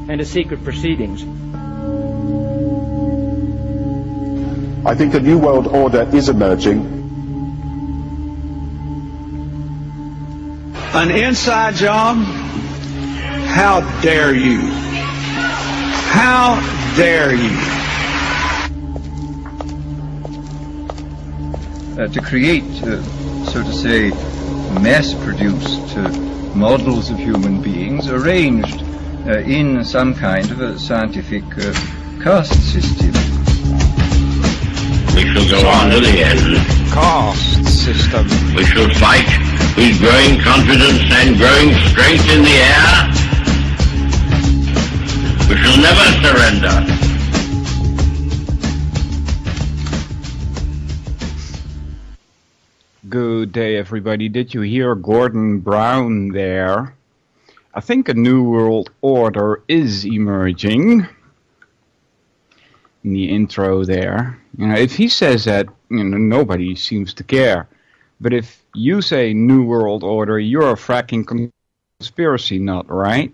and to secret proceedings. I think a new world order is emerging. An inside job? How dare you? How dare you? To create, so to say, mass-produced models of human beings arranged in some kind of a scientific caste system. We shall go on to the end. Caste system. We shall fight with growing confidence and growing strength in the air. We shall never surrender. Good day, everybody. Did you hear Gordon Brown there? I think a new world order is emerging. In the intro there. You know, if he says that, nobody seems to care. But if you say new world order, you're a fracking conspiracy nut, right?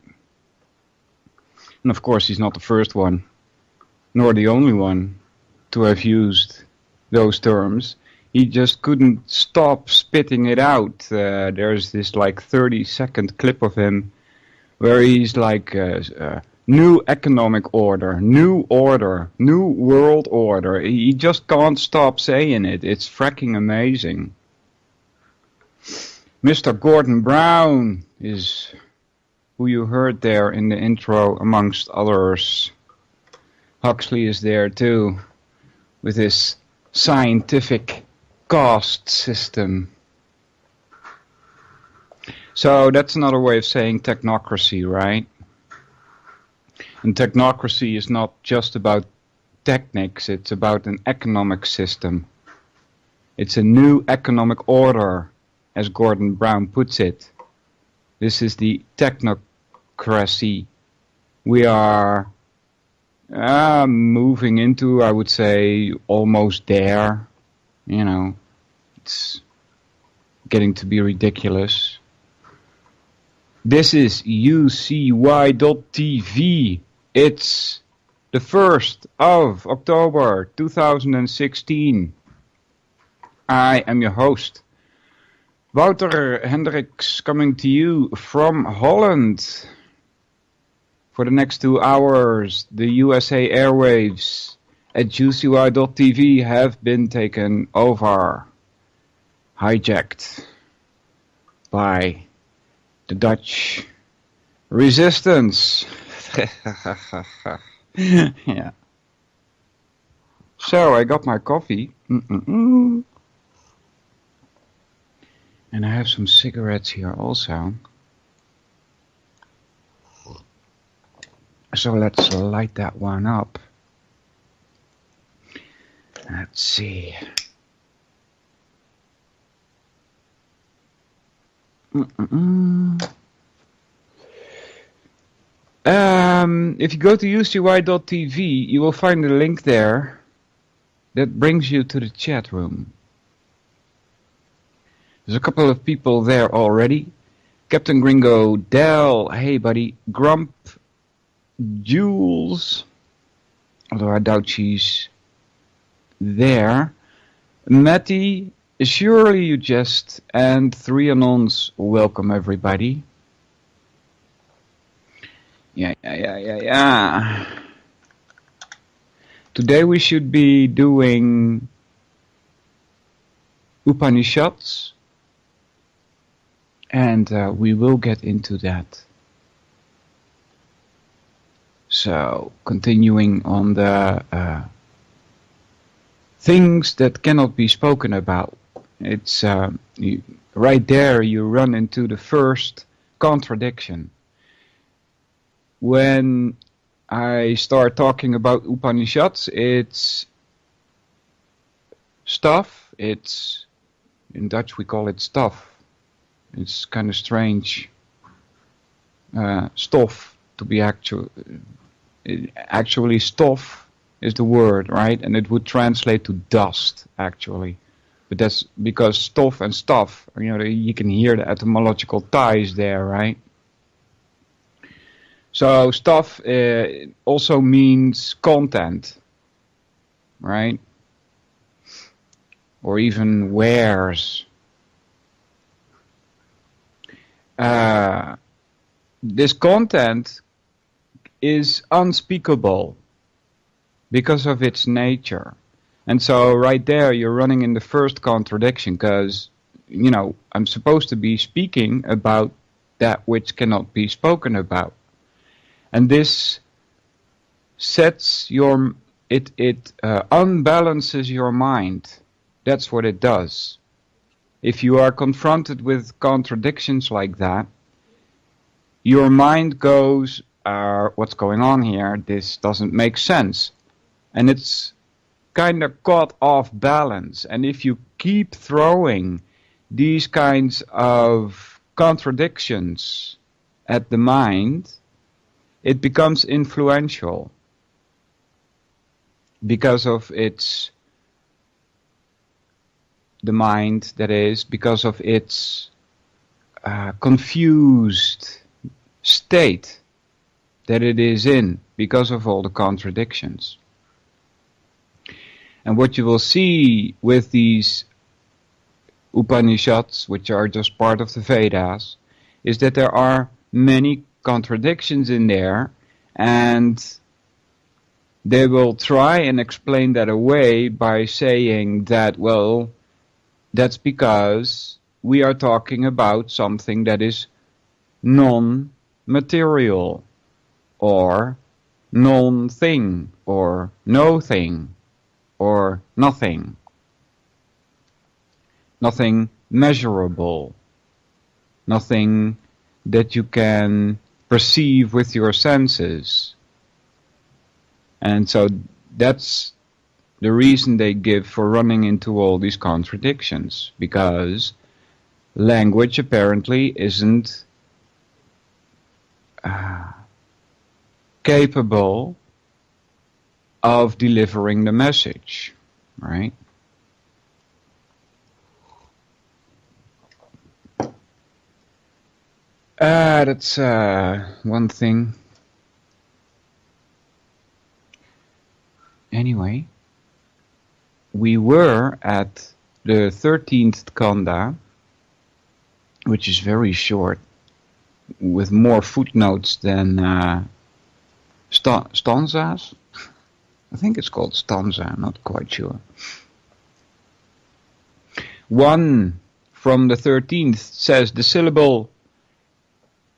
And of course, he's not the first one, nor the only one to have used those terms. He just couldn't stop spitting it out. There's this like 30-second clip of him where he's like, new economic order, new world order. He just can't stop saying it. It's fracking amazing. Mr. Gordon Brown is who you heard there in the intro, amongst others. Huxley is there too, with his scientific caste system. So that's another way of saying technocracy, right? And technocracy is not just about techniques, it's about an economic system. It's a new economic order, as Gordon Brown puts it. This is the technocracy we are moving into, I would say, almost there. It's getting to be ridiculous. This is UCY.TV. It's the 1st of October 2016. I am your host, Wouter Hendricks, coming to you from Holland. For the next 2 hours, the USA airwaves at UCY.TV have been taken over, hijacked by the Dutch resistance. Yeah. So I got my coffee. And I have some cigarettes here also. So let's light that one up. Let's see. If you go to UCY.TV, you will find a link there that brings you to the chat room. There's a couple of people there already. Captain Gringo, Del, hey buddy, Grump, Jules, although I doubt she's there. Matty, surely you jest, and 3 Anons, welcome everybody. Yeah. Today we should be doing Upanishads, and we will get into that. So, continuing on the things that cannot be spoken about. It's right there you run into the first contradiction. When I start talking about Upanishads, it's stuff. It's, in Dutch we call it stuff. It's kind of strange. Stof, to be actually stof is the word, right? And it would translate to dust, actually. But that's because stof and stuff, you can hear the etymological ties there, right? So stuff also means content, right? Or even wares. This content is unspeakable because of its nature. And so right there you're running in the first contradiction, because, you know, I'm supposed to be speaking about that which cannot be spoken about. And this sets it unbalances your mind. That's what it does. If you are confronted with contradictions like that, your mind goes, what's going on here? This doesn't make sense. And it's kind of caught off balance. And if you keep throwing these kinds of contradictions at the mind, it becomes influential because of the mind, that is, because of its confused state that it is in, because of all the contradictions. And what you will see with these Upanishads, which are just part of the Vedas, is that there are many contradictions in there, and they will try and explain that away by saying that, well, that's because we are talking about something that is non-material, or non-thing, or no thing, or nothing. Nothing measurable. Nothing that you can perceive with your senses. And so that's the reason they give for running into all these contradictions, because language apparently isn't capable of delivering the message, right? That's one thing. Anyway, we were at the 13th Kanda, which is very short, with more footnotes than stanzas. I think it's called stanza, I'm not quite sure. One from the 13th says the syllable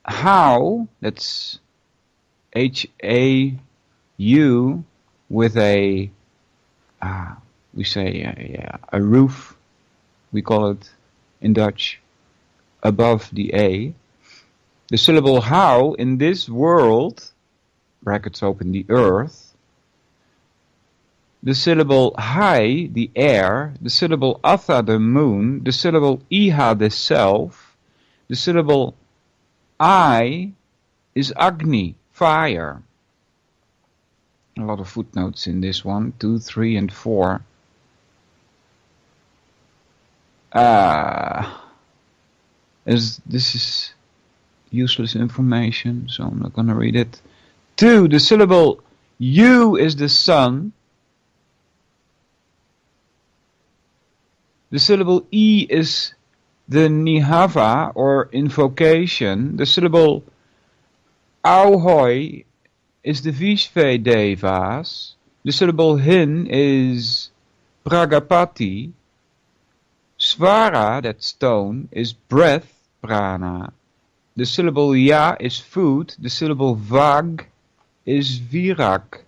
how, that's H-A-U, with a, we say a roof, we call it in Dutch, above the A. The syllable how in this world, brackets open, the earth, the syllable hai, the air, the syllable atha, the moon, the syllable iha, the self, the syllable I is Agni, fire. A lot of footnotes in this one, 2, 3, and 4. This is useless information, so I'm not going to read it. 2, the syllable U is the sun. The syllable E is the nihava, or invocation. The syllable auhoi is the Vishve Devas. The syllable hin is pragapati. Svara, that stone, is breath, prana. The syllable ya is food. The syllable vag is virak.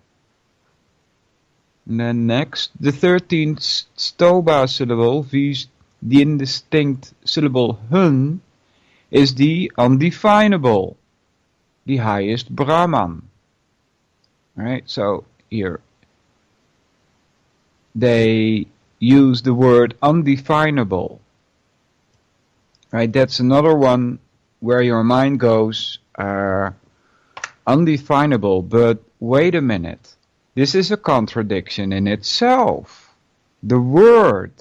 And then next, the 13th stoba syllable, the indistinct syllable hun, is the undefinable, the highest Brahman. Right, so here they use the word undefinable. Right, that's another one where your mind goes, undefinable, but wait a minute. This is a contradiction in itself. The word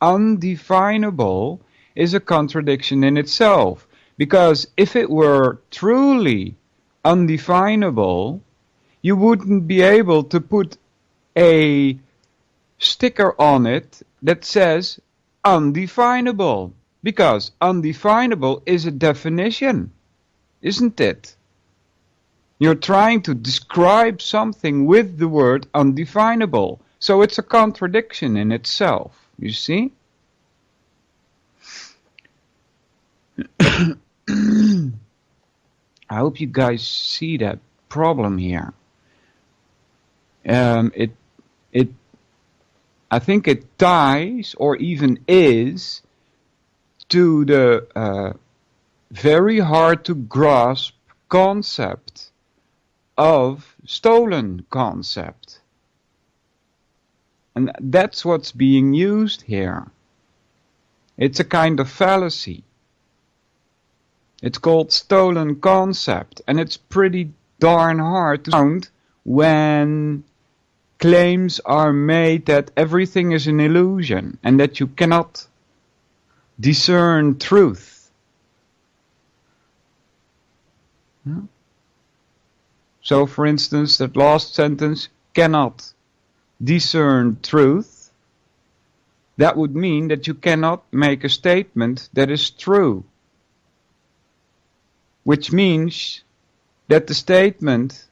undefinable is a contradiction in itself. Because if it were truly undefinable, you wouldn't be able to put a sticker on it that says undefinable, because undefinable is a definition, isn't it? You're trying to describe something with the word undefinable, so it's a contradiction in itself, you see? I hope you guys see that problem here. I think it ties, or even is, to the very hard to grasp concept of stolen concept. And that's what's being used here. It's a kind of fallacy. It's called stolen concept, and it's pretty darn hard to sound when claims are made that everything is an illusion and that you cannot discern truth. Yeah. So, for instance, that last sentence, cannot discern truth, that would mean that you cannot make a statement that is true, which means that the statement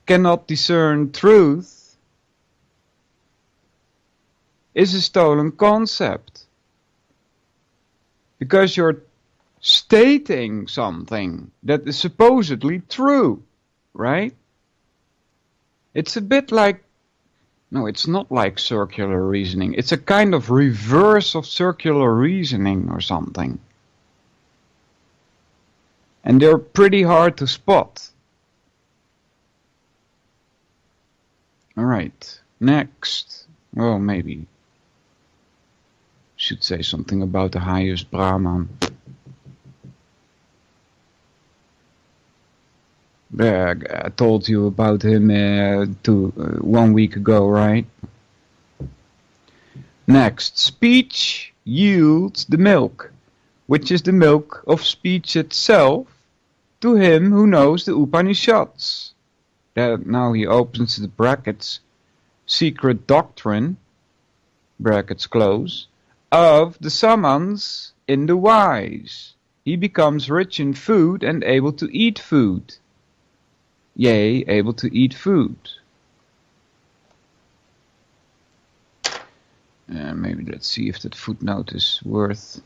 cannot discern truth is a stolen concept, because you're stating something that is supposedly true, right? It's a bit like, no, it's not like circular reasoning. It's a kind of reverse of circular reasoning or something. And they're pretty hard to spot. All right, next. Well, maybe should say something about the highest Brahman. I told you about him 1 week ago, right? Next, speech yields the milk, which is the milk of speech itself, to him who knows the Upanishads. Now he opens the brackets, secret doctrine, brackets close, of the samans in the wise. He becomes rich in food and able to eat food. Yea, able to eat food. Maybe let's see if that footnote is worth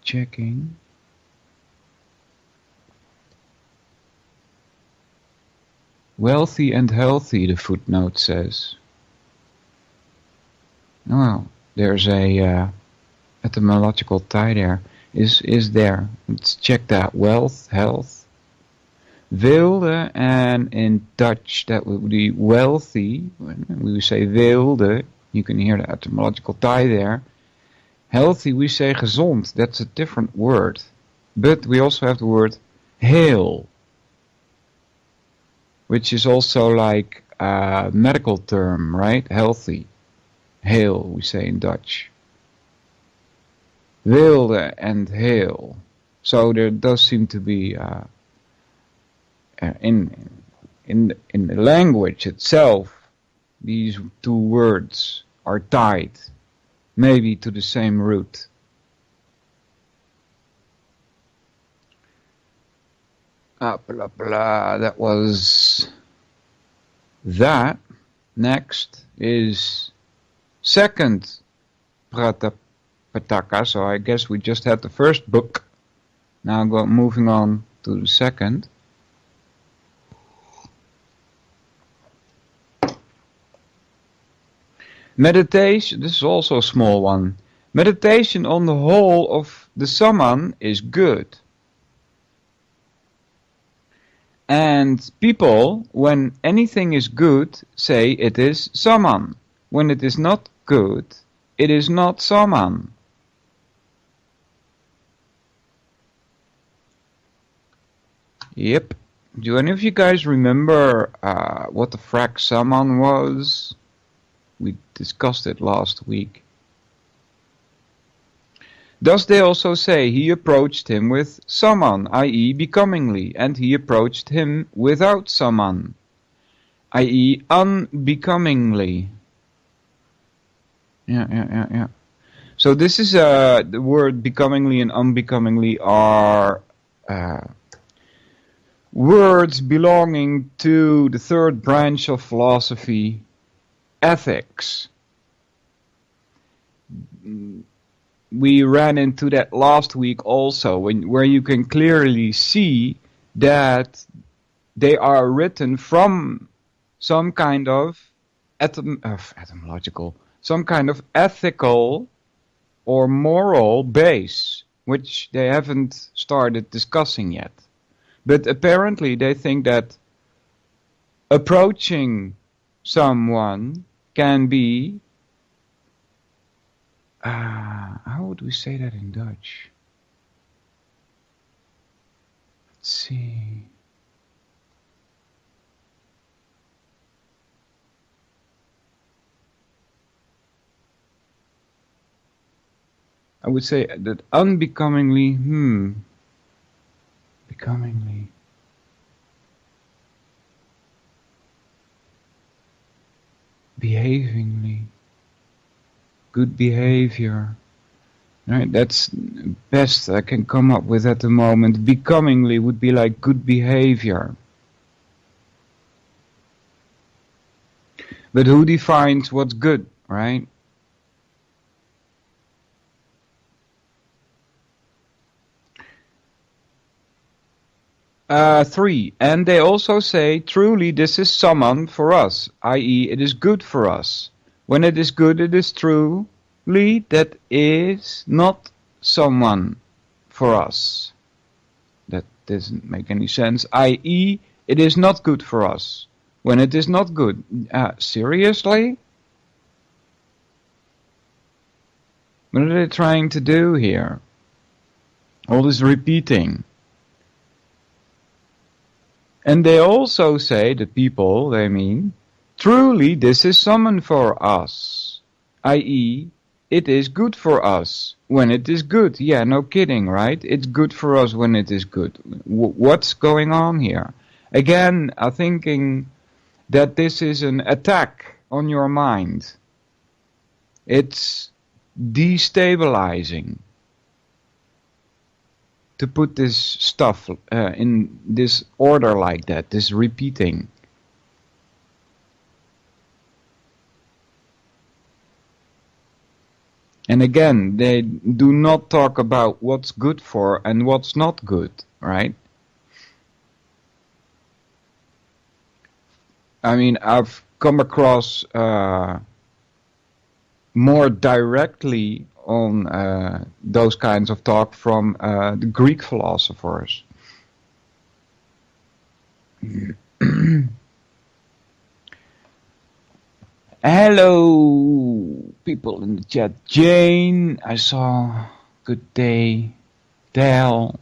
checking. Wealthy and healthy, the footnote says. Well, there's a etymological tie there. Is there? Let's check that. Wealth, health. Wilde, and in Dutch that would be wealthy. When we say wilde, you can hear the etymological tie there. Healthy, we say gezond. That's a different word. But we also have the word heel, which is also like a medical term, right? Healthy. Heel, we say in Dutch. Wilde and heel. So there does seem to be in the language itself, these two words are tied, maybe to the same root. That was that. Next is second Pratapataka, so I guess we just had the first book. Now moving on to the second. Meditation, this is also a small one. Meditation on the whole of the saman is good. And people, when anything is good, say it is saman. When it is not good, it is not saman. Yep. Do any of you guys remember what the frac saman was? We discussed it last week. Thus they also say he approached him with saman, i.e. becomingly, and he approached him without saman, i.e. unbecomingly. Yeah. So this is the word becomingly and unbecomingly are words belonging to the third branch of philosophy, ethics. We ran into that last week also, where you can clearly see that they are written from some kind of etymological, some kind of ethical or moral base, which they haven't started discussing yet. But apparently they think that approaching someone can be, how would we say that in Dutch? Let's see. I would say that unbecomingly, becomingly. Behavingly. Good behavior. Right, that's best I can come up with at the moment. Becomingly would be like good behavior. But who defines what's good, right? Three, and they also say, truly this is saman for us, i.e. it is good for us. When it is good, it is truly that is not someone for us. That doesn't make any sense, i.e. it is not good for us. When it is not good. Seriously? What are they trying to do here? All this repeating. And they also say, the people, they mean, truly this is saman for us, i.e. it is good for us when it is good. Yeah, no kidding, right? It's good for us when it is good. What's going on here? Again, I'm thinking that this is an attack on your mind. It's destabilizing to put this stuff in this order like that, this repeating. And again, they do not talk about what's good for and what's not good, right? I mean, I've come across more directly on those kinds of talk from the Greek philosophers. Hello, people in the chat. Jane, I saw. Good day. Dale.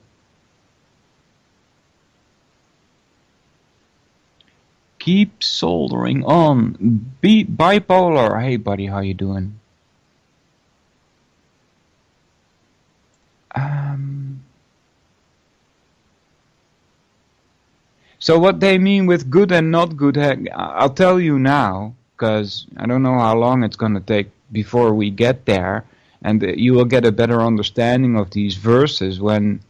Keep soldering on. Be bipolar. Hey, buddy, how you doing? So what they mean with good and not good, I'll tell you now, because I don't know how long it's going to take before we get there, and you will get a better understanding of these verses when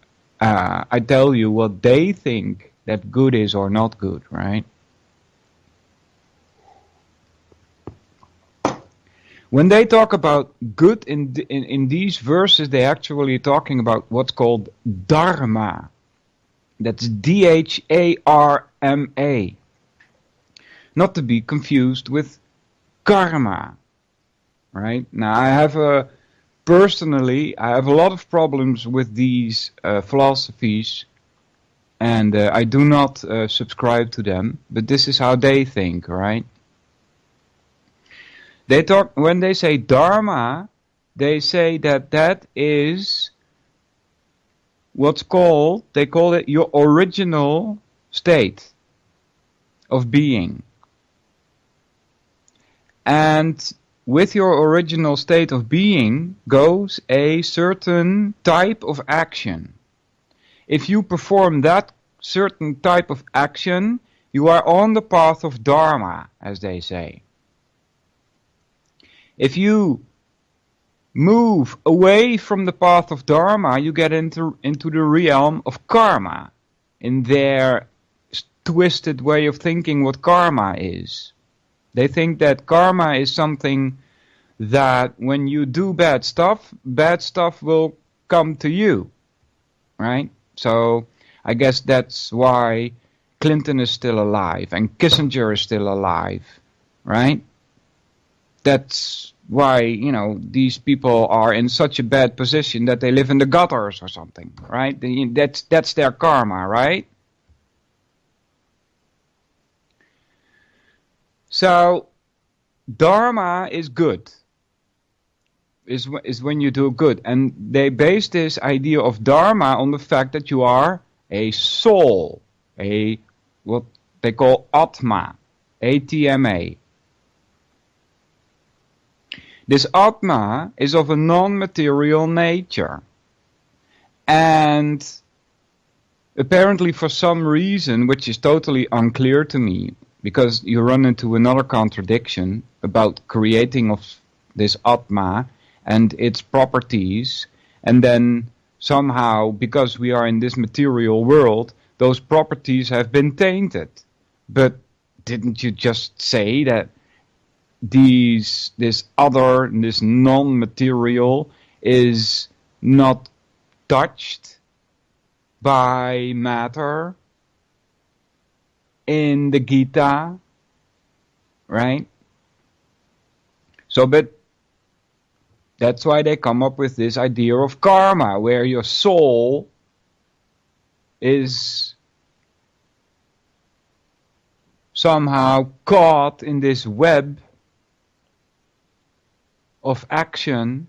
I tell you what they think that good is or not good, right? When they talk about good in these verses, they're actually talking about what's called dharma. That's D-H-A-R-M-A. Not to be confused with karma. Right? Now, I have a lot of problems with these philosophies, and I do not subscribe to them, but this is how they think, right? When they say dharma, they say that is they call it your original state of being. And with your original state of being goes a certain type of action. If you perform that certain type of action, you are on the path of Dharma, as they say. If you move away from the path of Dharma, you get into the realm of karma, in their twisted way of thinking what karma is. They think that karma is something that when you do bad stuff will come to you, right? So I guess that's why Clinton is still alive and Kissinger is still alive, right? That's why, these people are in such a bad position that they live in the gutters or something, right? That's their karma, right? So, Dharma is good, is when you do good. And they base this idea of Dharma on the fact that you are a soul, what they call Atma, ATMA. This Atma is of a non-material nature. And apparently for some reason, which is totally unclear to me, because you run into another contradiction about creating of this Atma and its properties, and then somehow, because we are in this material world, those properties have been tainted. But didn't you just say that this non-material is not touched by matter in the Gita, right? So, but that's why they come up with this idea of karma, where your soul is somehow caught in this web of action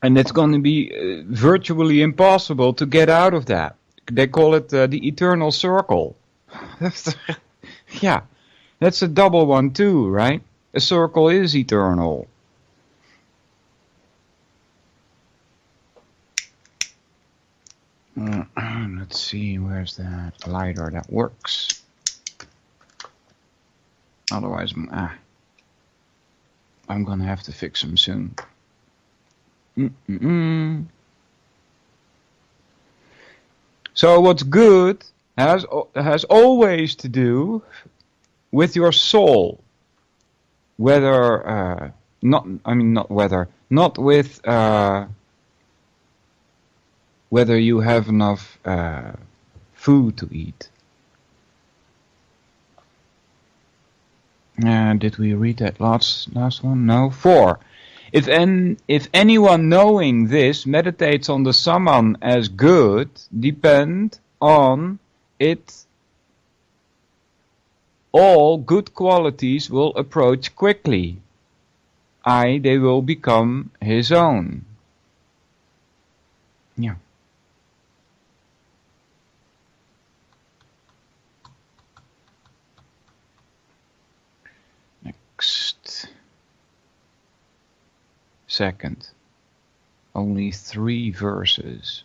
and it's going to be virtually impossible to get out of that. They call it the eternal circle. Yeah, that's a double one too, right? A circle is eternal. Let's see, where's that lighter that works? Otherwise, I'm gonna have to fix them soon. So what's good has always to do with your soul, not with whether you have enough food to eat. Did we read that last one? No. 4. If anyone knowing this meditates on the Samman as good, depend on it, all good qualities will approach quickly. They will become his own. Yeah. Second, only 3 verses.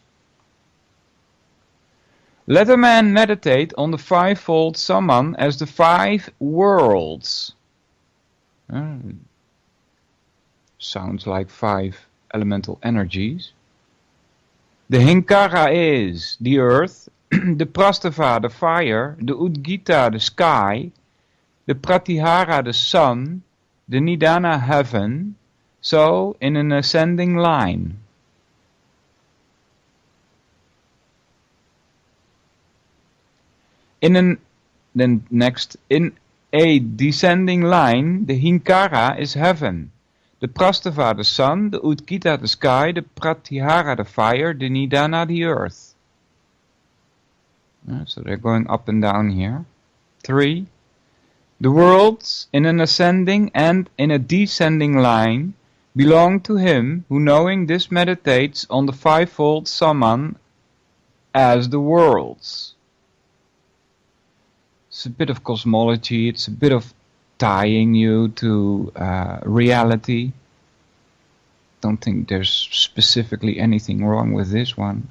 Let a man meditate on the 5-fold Samman as the 5 worlds. Sounds like 5 elemental energies. The Hinkara is the earth, the Prastava the fire, the Udgita the sky, the Pratihara the sun, the Nidana heaven, so in an ascending line. In a descending line, the Hinkara is heaven, the Prastava the sun, the Udgita the sky, the Pratihara the fire, the Nidana the earth. So they're going up and down here. 3. The worlds in an ascending and in a descending line belong to him who knowing this meditates on the 5-fold Samman as the worlds. It's a bit of cosmology. It's a bit of tying you to reality. Don't think there's specifically anything wrong with this one.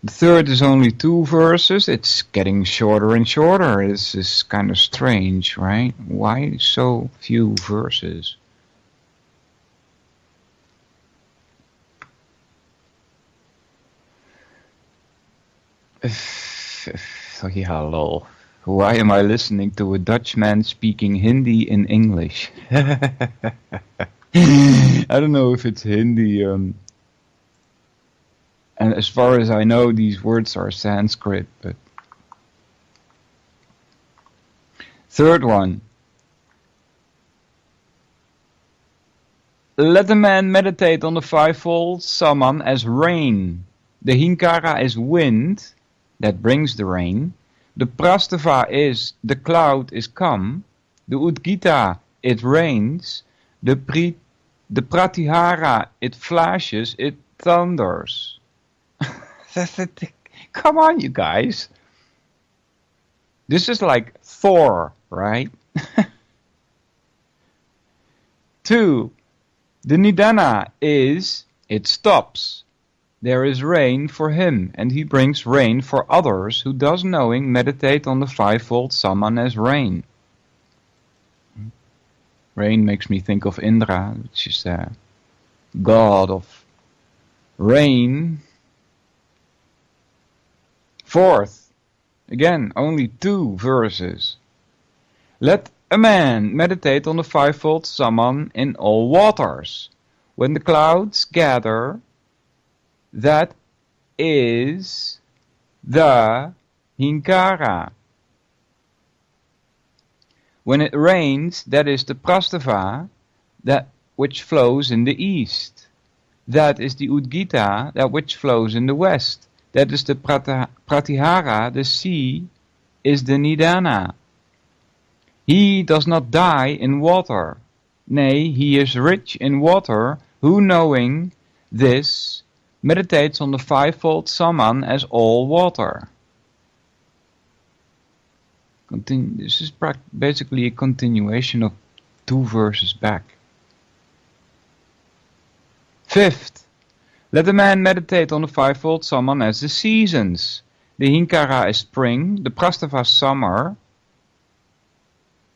The third is only 2 verses. It's getting shorter and shorter. This is kind of strange, right? Why so few verses? Yeah, lol. Why am I listening to a Dutchman speaking Hindi in English? I don't know if it's Hindi. And as far as I know, these words are Sanskrit. But third one. Let a man meditate on the fivefold Saman as rain. The Hinkara is wind that brings the rain. The Prastava is the cloud is come. The Udgita, it rains. The Pratihara, it flashes, it thunders. Come on, you guys. This is like Thor, right? 2. The Nidana is, it stops. There is rain for him, and he brings rain for others who, thus knowing, meditate on the fivefold Saman as rain. Rain makes me think of Indra, which is the god of rain. 4th, again, only 2 verses. Let a man meditate on the fivefold Saman in all waters. When the clouds gather, that is the Hinkara. When it rains, that is the Prastava, that which flows in the east. That is the Udgita, that which flows in the west. That is the Pratihara, the sea, is the Nidana. He does not die in water. Nay, he is rich in water, who knowing this, meditates on the fivefold Saman as all water. This is basically a continuation of 2 verses back. 5th, let a man meditate on the fivefold Saman as the seasons. The Hinkara is spring, the Prastava summer,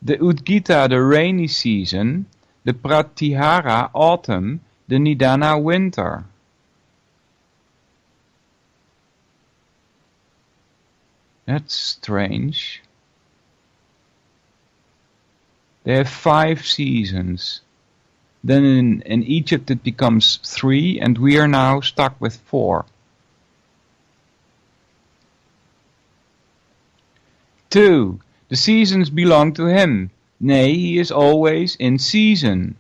the Udgita the rainy season, the Pratihara autumn, the Nidana winter. That's strange. They have 5 seasons. Then in Egypt it becomes 3, and we are now stuck with 4. 2. The seasons belong to him. Nay, he is always in season.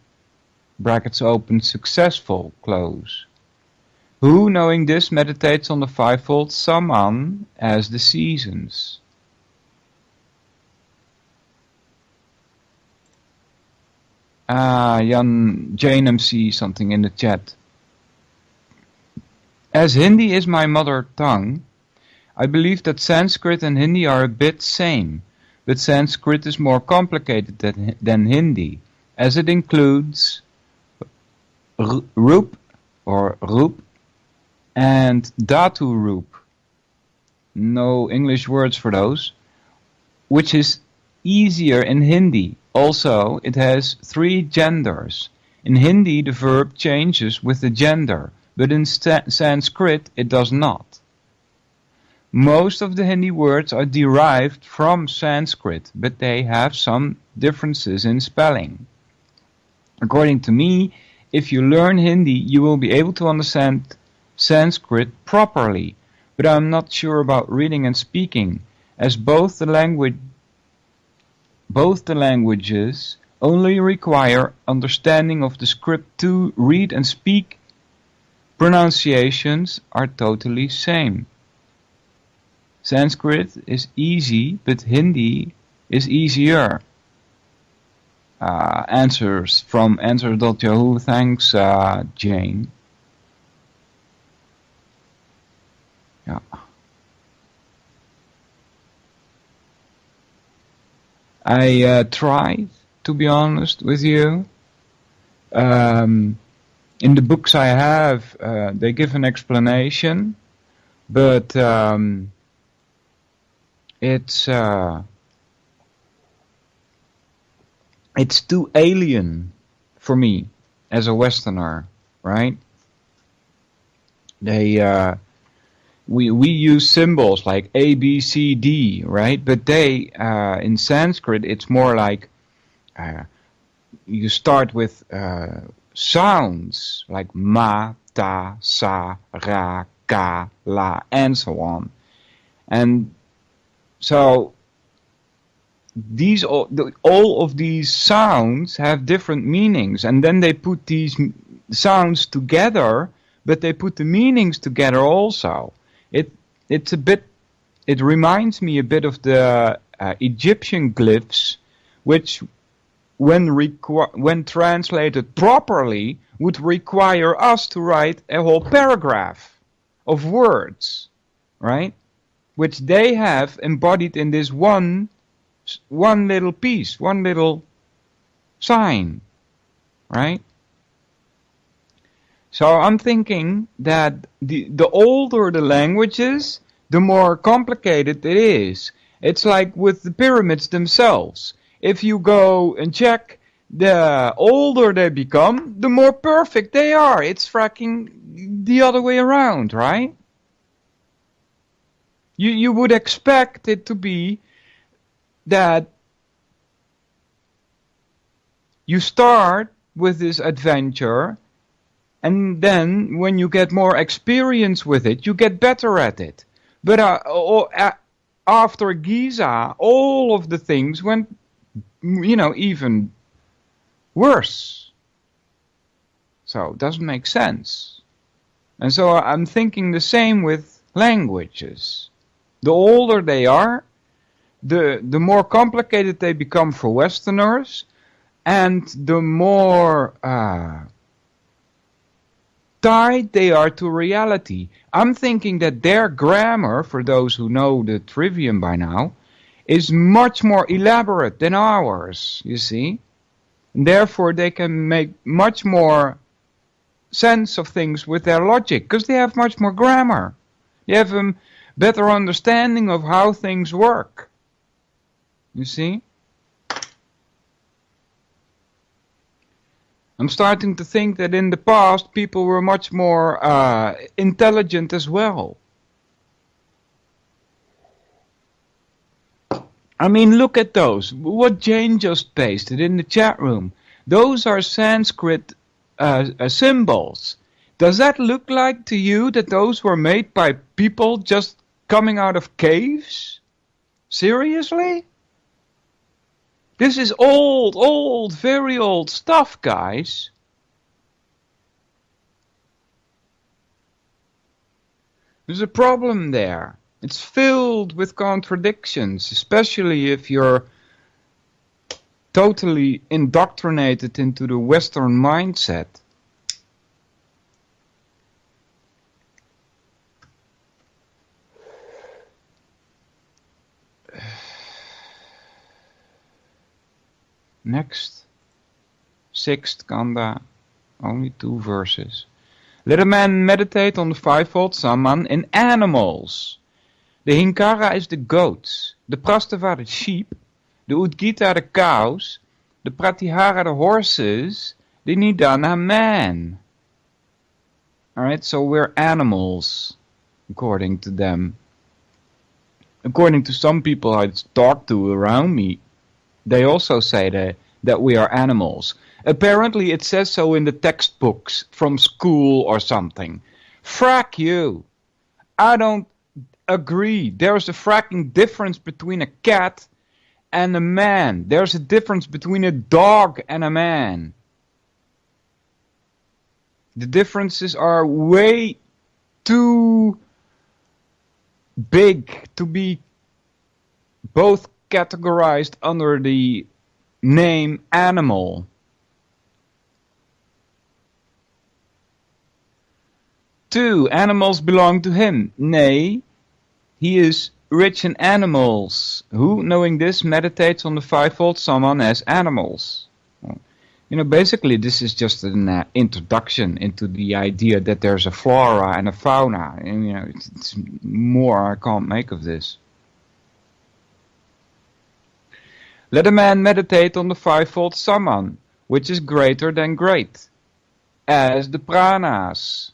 Brackets open, successful, close. Who, knowing this, meditates on the fivefold Saman as the seasons. Jane MC something in the chat. As Hindi is my mother tongue, I believe that Sanskrit and Hindi are a bit same, but Sanskrit is more complicated than Hindi, as it includes Rup or Rup and Dhatu Rup. No English words for those, which is easier in Hindi. Also, it has 3 genders. In Hindi, the verb changes with the gender, but in Sanskrit, it does not. Most of the Hindi words are derived from Sanskrit, but they have some differences in spelling. According to me, if you learn Hindi, you will be able to understand Sanskrit properly, but I'm not sure about reading and speaking, as both the languages only require understanding of the script to read and speak. Pronunciations are totally same. Sanskrit is easy, but Hindi is easier. Answers from answer.yahoo. Thanks, Jane. Yeah. I tried, to be honest with you. In the books I have, they give an explanation, but it's too alien for me as a Westerner, right? We use symbols like A, B, C, D, right? But they, in Sanskrit, it's more like you start with sounds like ma, ta, sa, ra, ka, la, and so on. And so these all of these sounds have different meanings, and then they put these sounds together, but they put the meanings together also. It reminds me a bit of the Egyptian glyphs, which when translated properly would require us to write a whole paragraph of words, right? Which they have embodied in this one little piece, one little sign, right? So I'm thinking that the older the languages, the more complicated it is. It's like with the pyramids themselves. If you go and check, the older they become, the more perfect they are. It's fracking the other way around, right? You would expect it to be that you start with this adventure, and then when you get more experience with it, you get better at it. But after Giza, all of the things went, even worse. So it doesn't make sense. And so I'm thinking the same with languages. The older they are, the more complicated they become for Westerners, and the more tied they are to reality. I'm thinking that their grammar, for those who know the trivium by now, is much more elaborate than ours, you see. And therefore they can make much more sense of things with their logic, because they have much more grammar. They have a better understanding of how things work. You see? I'm starting to think that in the past people were much more intelligent as well. I mean, look at those. What Jane just pasted in the chat room. Those are Sanskrit symbols. Does that look like to you that those were made by people just coming out of caves? Seriously? This is old, very old stuff, guys. There's a problem there. It's filled with contradictions, especially if you're totally indoctrinated into the Western mindset. Next, 6th Kanda, only 2 verses. Let a man meditate on the fivefold Samman in animals. The Hinkara is the goats, the Prastava the sheep, the Udgita the cows, the Pratihara the horses, the Nidana man. Alright, so we're animals, according to them. According to some people I talk to around me, they also say that we are animals. Apparently it says so in the textbooks from school or something. Frack you. I don't agree. There's a fracking difference between a cat and a man. There's a difference between a dog and a man. The differences are way too big to be both categorized under the name animal. Two, animals belong to him. Nee, he is rich in animals, who, knowing this, meditates on the fivefold Saman as animals. Basically this is just an introduction into the idea that there's a flora and a fauna, and it's more I can't make of this. Let a man meditate on the fivefold Saman, which is greater than great, as the pranas.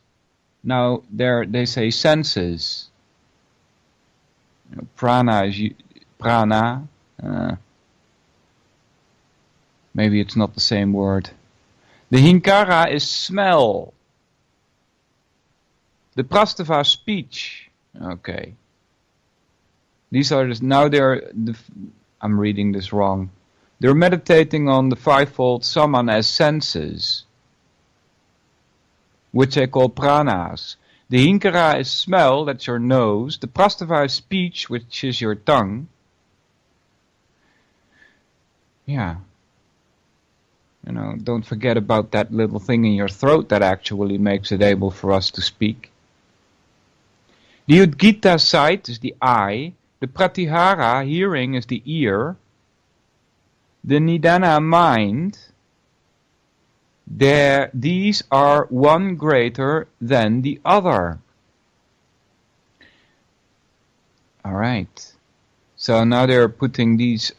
Now there they say senses. Prana is prana. Maybe it's not the same word. The hinkara is smell. The prastava speech. Okay. These are now I'm reading this wrong. They're meditating on the fivefold Saman as senses, which they call pranas. The hinkara is smell, that's your nose. The prastava is speech, which is your tongue. Yeah. Don't forget about that little thing in your throat that actually makes it able for us to speak. The Udgita sight is the eye. The Pratihara, hearing, is the ear. The Nidana, mind. These are one greater than the other. All right. So now they're putting these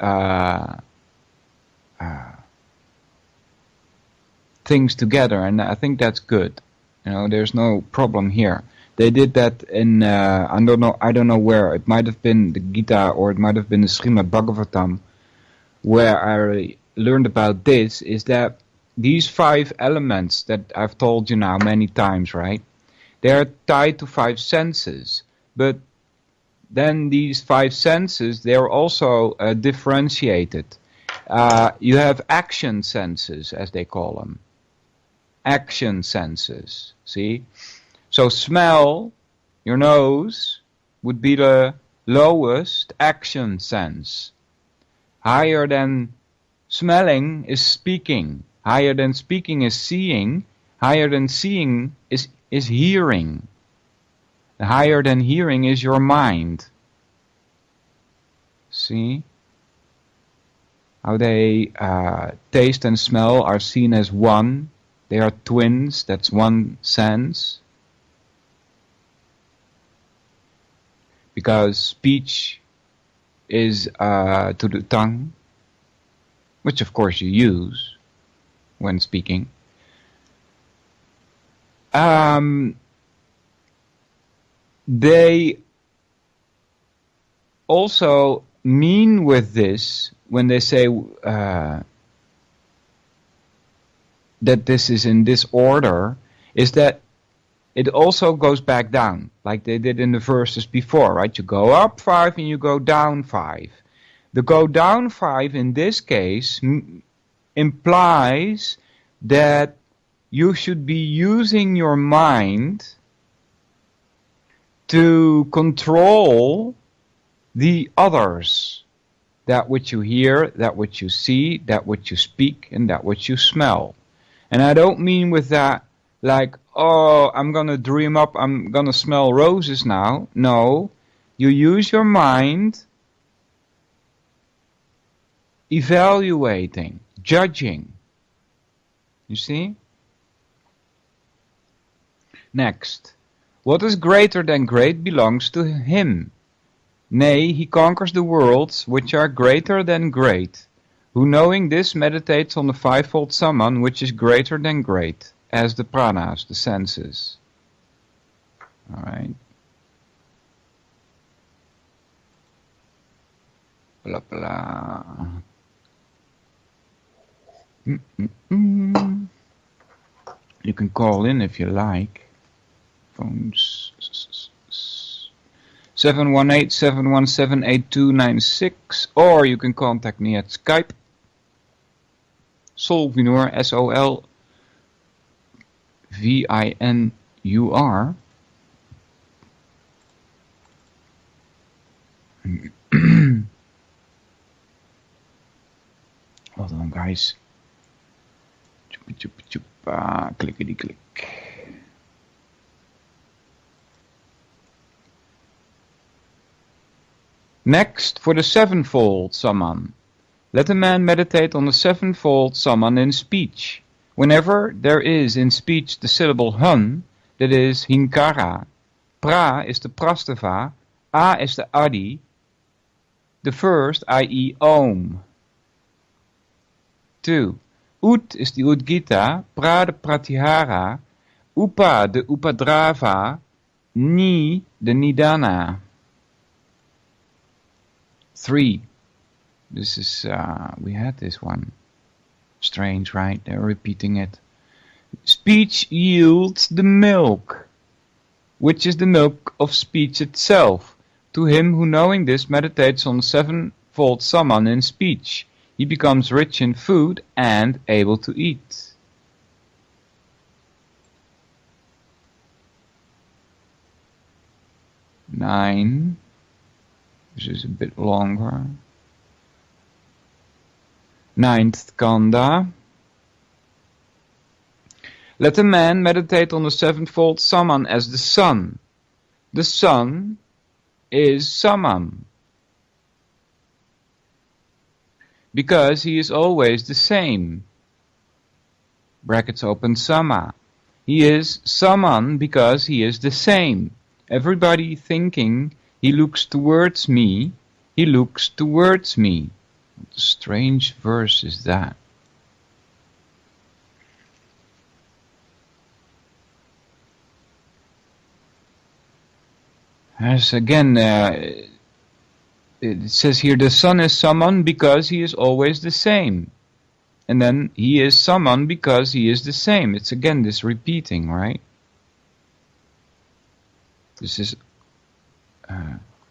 things together, and I think that's good. There's no problem here. They did that in I don't know where. It might have been the Gita or it might have been the Srimad Bhagavatam, where I learned about this. Is that these 5 elements that I've told you now many times, right? They are tied to 5 senses, but then these 5 senses, they're also differentiated. You have action senses, as they call them. Action senses, see? So smell, your nose, would be the lowest action sense. Higher than smelling is speaking. Higher than speaking is seeing. Higher than seeing is hearing. Higher than hearing is your mind. See? How they taste and smell are seen as one. They are twins, that's one sense. Because speech is to the tongue, which of course you use when speaking. They also mean with this, when they say that this is in this order, is that it also goes back down, like they did in the verses before, right? You go up 5 and you go down 5. The go down 5 in this case implies that you should be using your mind to control the others, that which you hear, that which you see, that which you speak, and that which you smell. And I don't mean with that like, oh, I'm going to dream up, I'm going to smell roses now. No, you use your mind evaluating, judging. You see? Next. What is greater than great belongs to him. Nay, he conquers the worlds which are greater than great, who knowing this meditates on the fivefold Saman, which is greater than great, as the pranas, the senses. Alright. Blah blah. You can call in if you like. Phones 718-717-8296, or you can contact me at Skype. Solvinur, SOLVINUR. Hold on, guys. Clickety click. Next, for the sevenfold Samman. Let a man meditate on the sevenfold Samman in speech. Whenever there is in speech the syllable hun, that is hinkara, pra is the prastava, a is the adi, the first, i.e. om. 2. Ut is the udgita, pra the pratihara, upa the upadrava, ni the nidana. 3. This is, we had this one. Strange, right? They're repeating it. Speech yields the milk, which is the milk of speech itself. To him who knowing this meditates on sevenfold Samman in speech, he becomes rich in food and able to eat. Nine. This is a bit longer. Ninth Kanda. Let a man meditate on the sevenfold Samman as the sun. The sun is Samman, because he is always the same. Brackets open Sama. He is Samman because he is the same. Everybody thinking he looks towards me, he looks towards me. What a strange verse is that? As again, it says here, the sun is Samman because he is always the same. And then he is Samman because he is the same. It's again this repeating, right? This is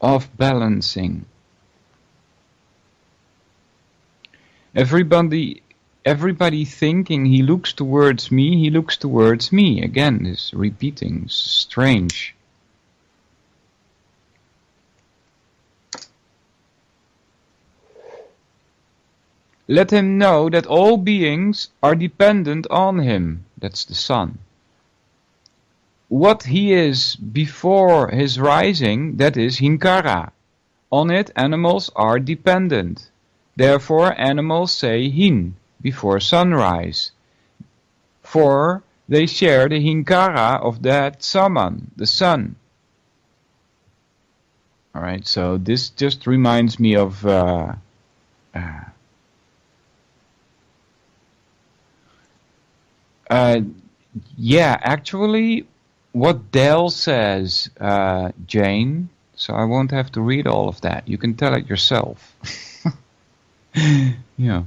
off-balancing. Everybody thinking he looks towards me, he looks towards me. Again, this repeating, strange. Let him know that all beings are dependent on him. That's the sun. What he is before his rising, that is hinkara. On it animals are dependent. Therefore animals say hin before sunrise. For they share the hinkara of that Samman, the sun. Alright, so this just reminds me of yeah, actually, what Dale says, Jane, so I won't have to read all of that. You can tell it yourself. Yeah.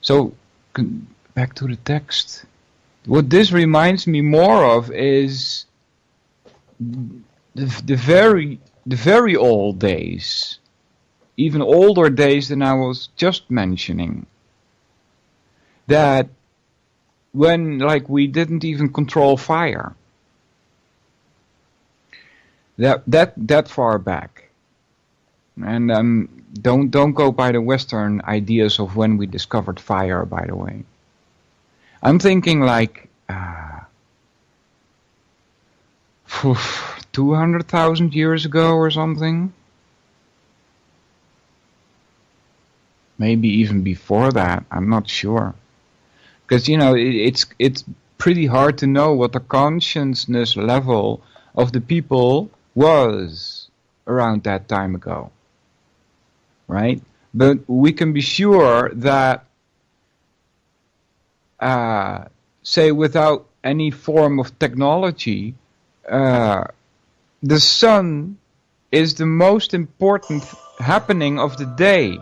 So, back to the text. What this reminds me more of is the very old days. Even older days than I was just mentioning. That when, like, we didn't even control fire. That far back. And don't go by the Western ideas of when we discovered fire, by the way. I'm thinking like 200,000 years ago or something. Maybe even before that, I'm not sure. Because, you know, it's pretty hard to know what the consciousness level of the people was around that time ago. Right? But we can be sure that, say, without any form of technology, the sun is the most important happening of the day.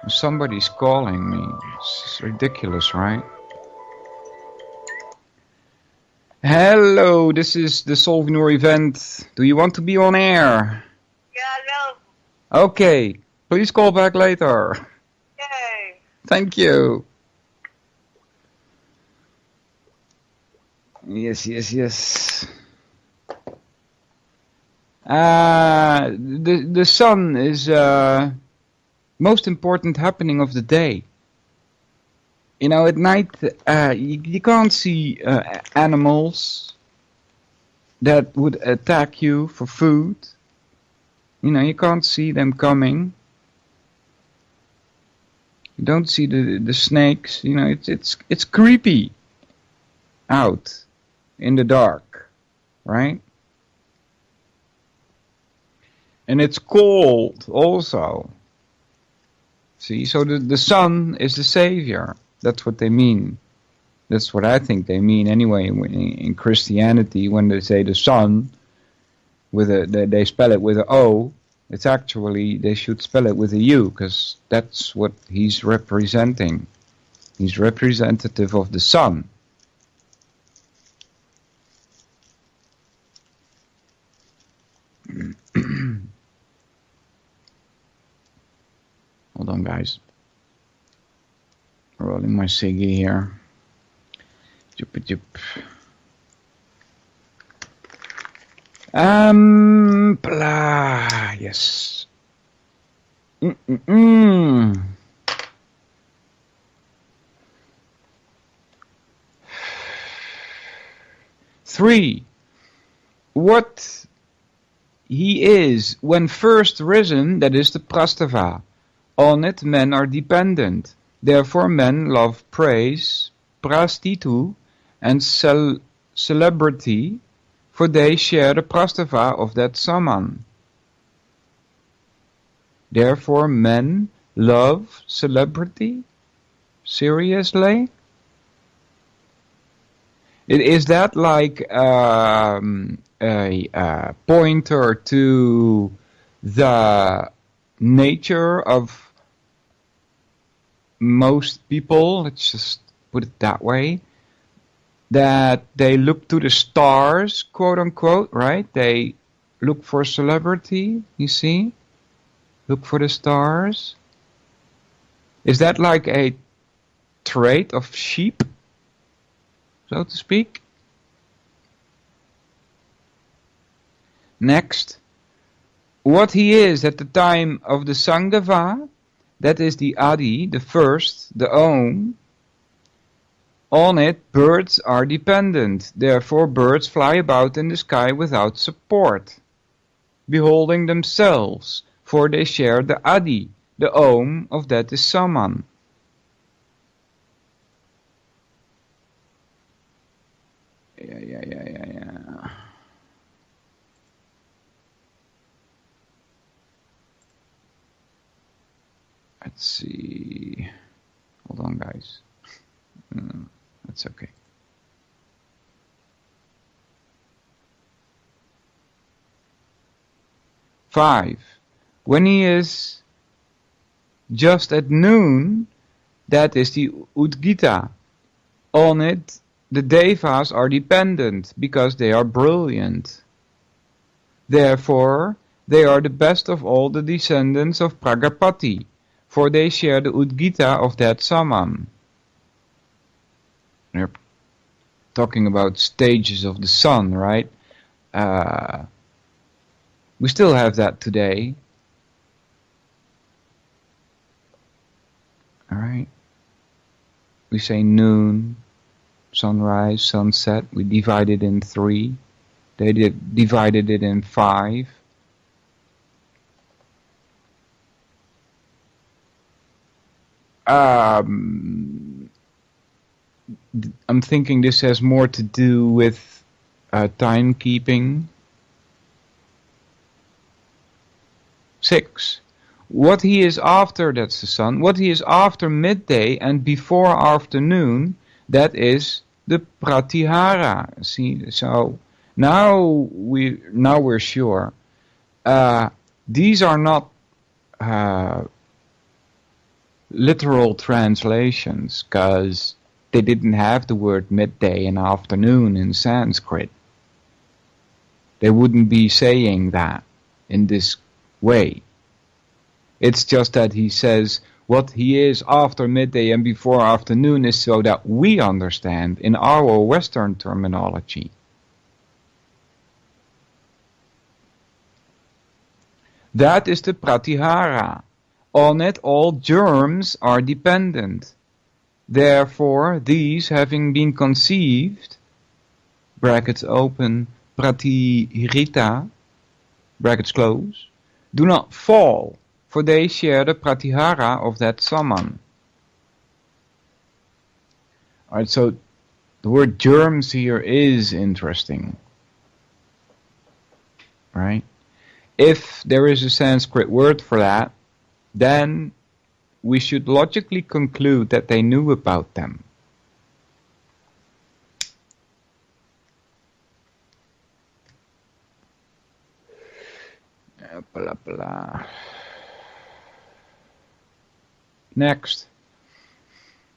Somebody's calling me. It's ridiculous, right? Hello, this is the Solvinur event. Do you want to be on air? Yeah, no. Okay, please call back later. Yay. Thank you. Yes. The sun is most important happening of the day. You know, at night you can't see animals. that would attack you for food. You know, you can't see them coming. You don't see the snakes. You know, it's creepy out in the dark, right? And it's cold also. See, so the sun is the savior. That's what they mean. That's what I think they mean anyway in Christianity when they say the sun, they spell it with an O. It's actually, they should spell it with a U, because that's what he's representing. He's representative of the sun. Hold on, guys. Rolling my ciggy here. Jup. Blah, yes. 3. What he is when first risen, that is the prastava. On it men are dependent. Therefore men love praise, prastitu, and celebrity, for they share the prastava of that saman. Therefore men love celebrity? Seriously? Is that like a pointer to the nature of most people? Let's just put it that way. That they look to the stars, quote unquote, right? They look for celebrity, you see? Look for the stars. Is that like a trait of sheep, so to speak? Next, what he is at the time of the Sangava, that is the Adi, the first, the Om. On it, birds are dependent. Therefore, birds fly about in the sky without support, beholding themselves, for they share the Adi, the Om of that is Saman. Yeah. Let's see. Hold on, guys. That's okay. Five. When he is just at noon, that is the Udgita. On it, the Devas are dependent because they are brilliant. Therefore, they are the best of all the descendants of Pragapati, for they share the Udgita of that Saman. They're talking about stages of the sun, right? We still have that today. Alright. We say noon, sunrise, sunset. We divide it in 3. They divided it in 5. I'm thinking this has more to do with timekeeping. 6. What he is after, that's the sun. What he is after midday and before afternoon, that is the pratihara. See, so now we're sure. These are not literal translations, because they didn't have the word midday and afternoon in Sanskrit. They wouldn't be saying that in this way. It's just that he says what he is after midday and before afternoon is so that we understand in our Western terminology. That is the pratihara. On it all germs are dependent. Therefore, these having been conceived, brackets open, pratihirita, brackets close, do not fall, for they share the pratihara of that saman. Alright, so the word germs here is interesting. Right? If there is a Sanskrit word for that, then we should logically conclude that they knew about them. Blah, blah. Next.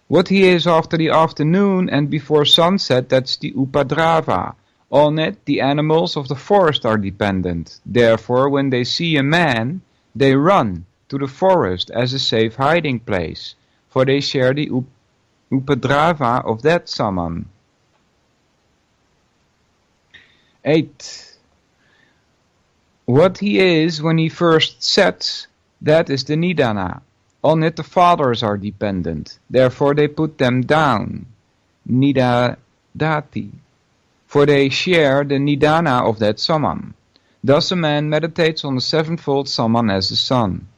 What he is after the afternoon and before sunset, that's the upadrava. On it, the animals of the forest are dependent. Therefore, when they see a man, they run to the forest as a safe hiding place, for they share the upadrava of that saman. 8. What he is when he first sets, that is the nidana. On it the fathers are dependent, therefore they put them down, nidadati, for they share the nidana of that saman. Thus a man meditates on the sevenfold saman as the sun.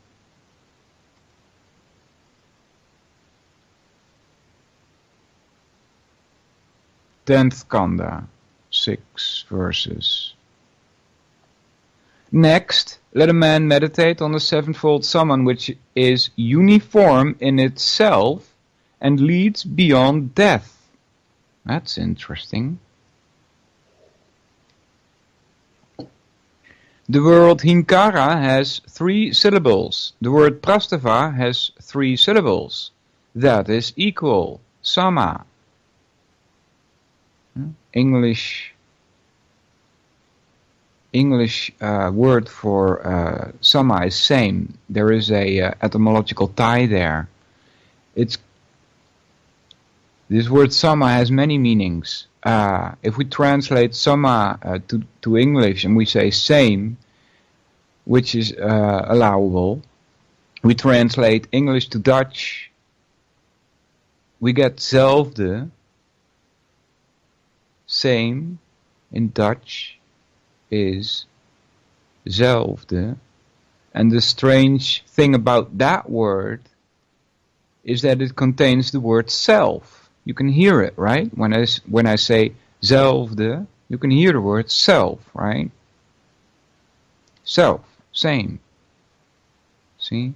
Tenth Kanda, 6 verses. Next, let a man meditate on the sevenfold saman, which is uniform in itself and leads beyond death. That's interesting. The word hinkara has 3 syllables. The word prastava has 3 syllables. That is equal. Sama. English word for sama is same. There is a etymological tie there. This word sama has many meanings. If we translate sama to English and we say same, which is allowable, we translate English to Dutch, we get zelfde. Same in Dutch is zelfde, and the strange thing about that word is that it contains the word self. You can hear it, right? When I say zelfde, you can hear the word self, right? Self, same. See?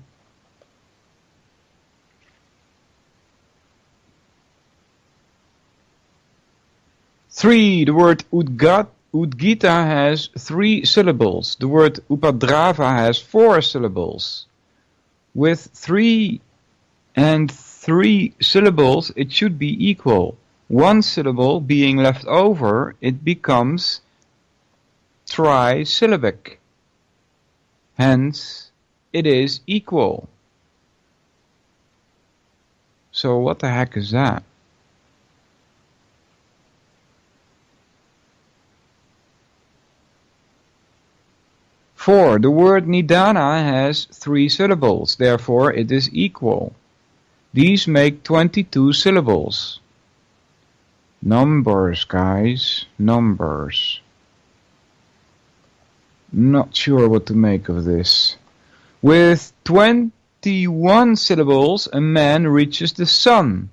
Three, the word Udgita has 3 syllables. The word Upadrava has 4 syllables. With 3 and 3 syllables, it should be equal. 1 syllable being left over, it becomes trisyllabic. Hence, it is equal. So what the heck is that? 4. The word nidana has 3 syllables, therefore it is equal. These make 22 syllables. Numbers, guys, numbers. Not sure what to make of this. With 21 syllables, a man reaches the sun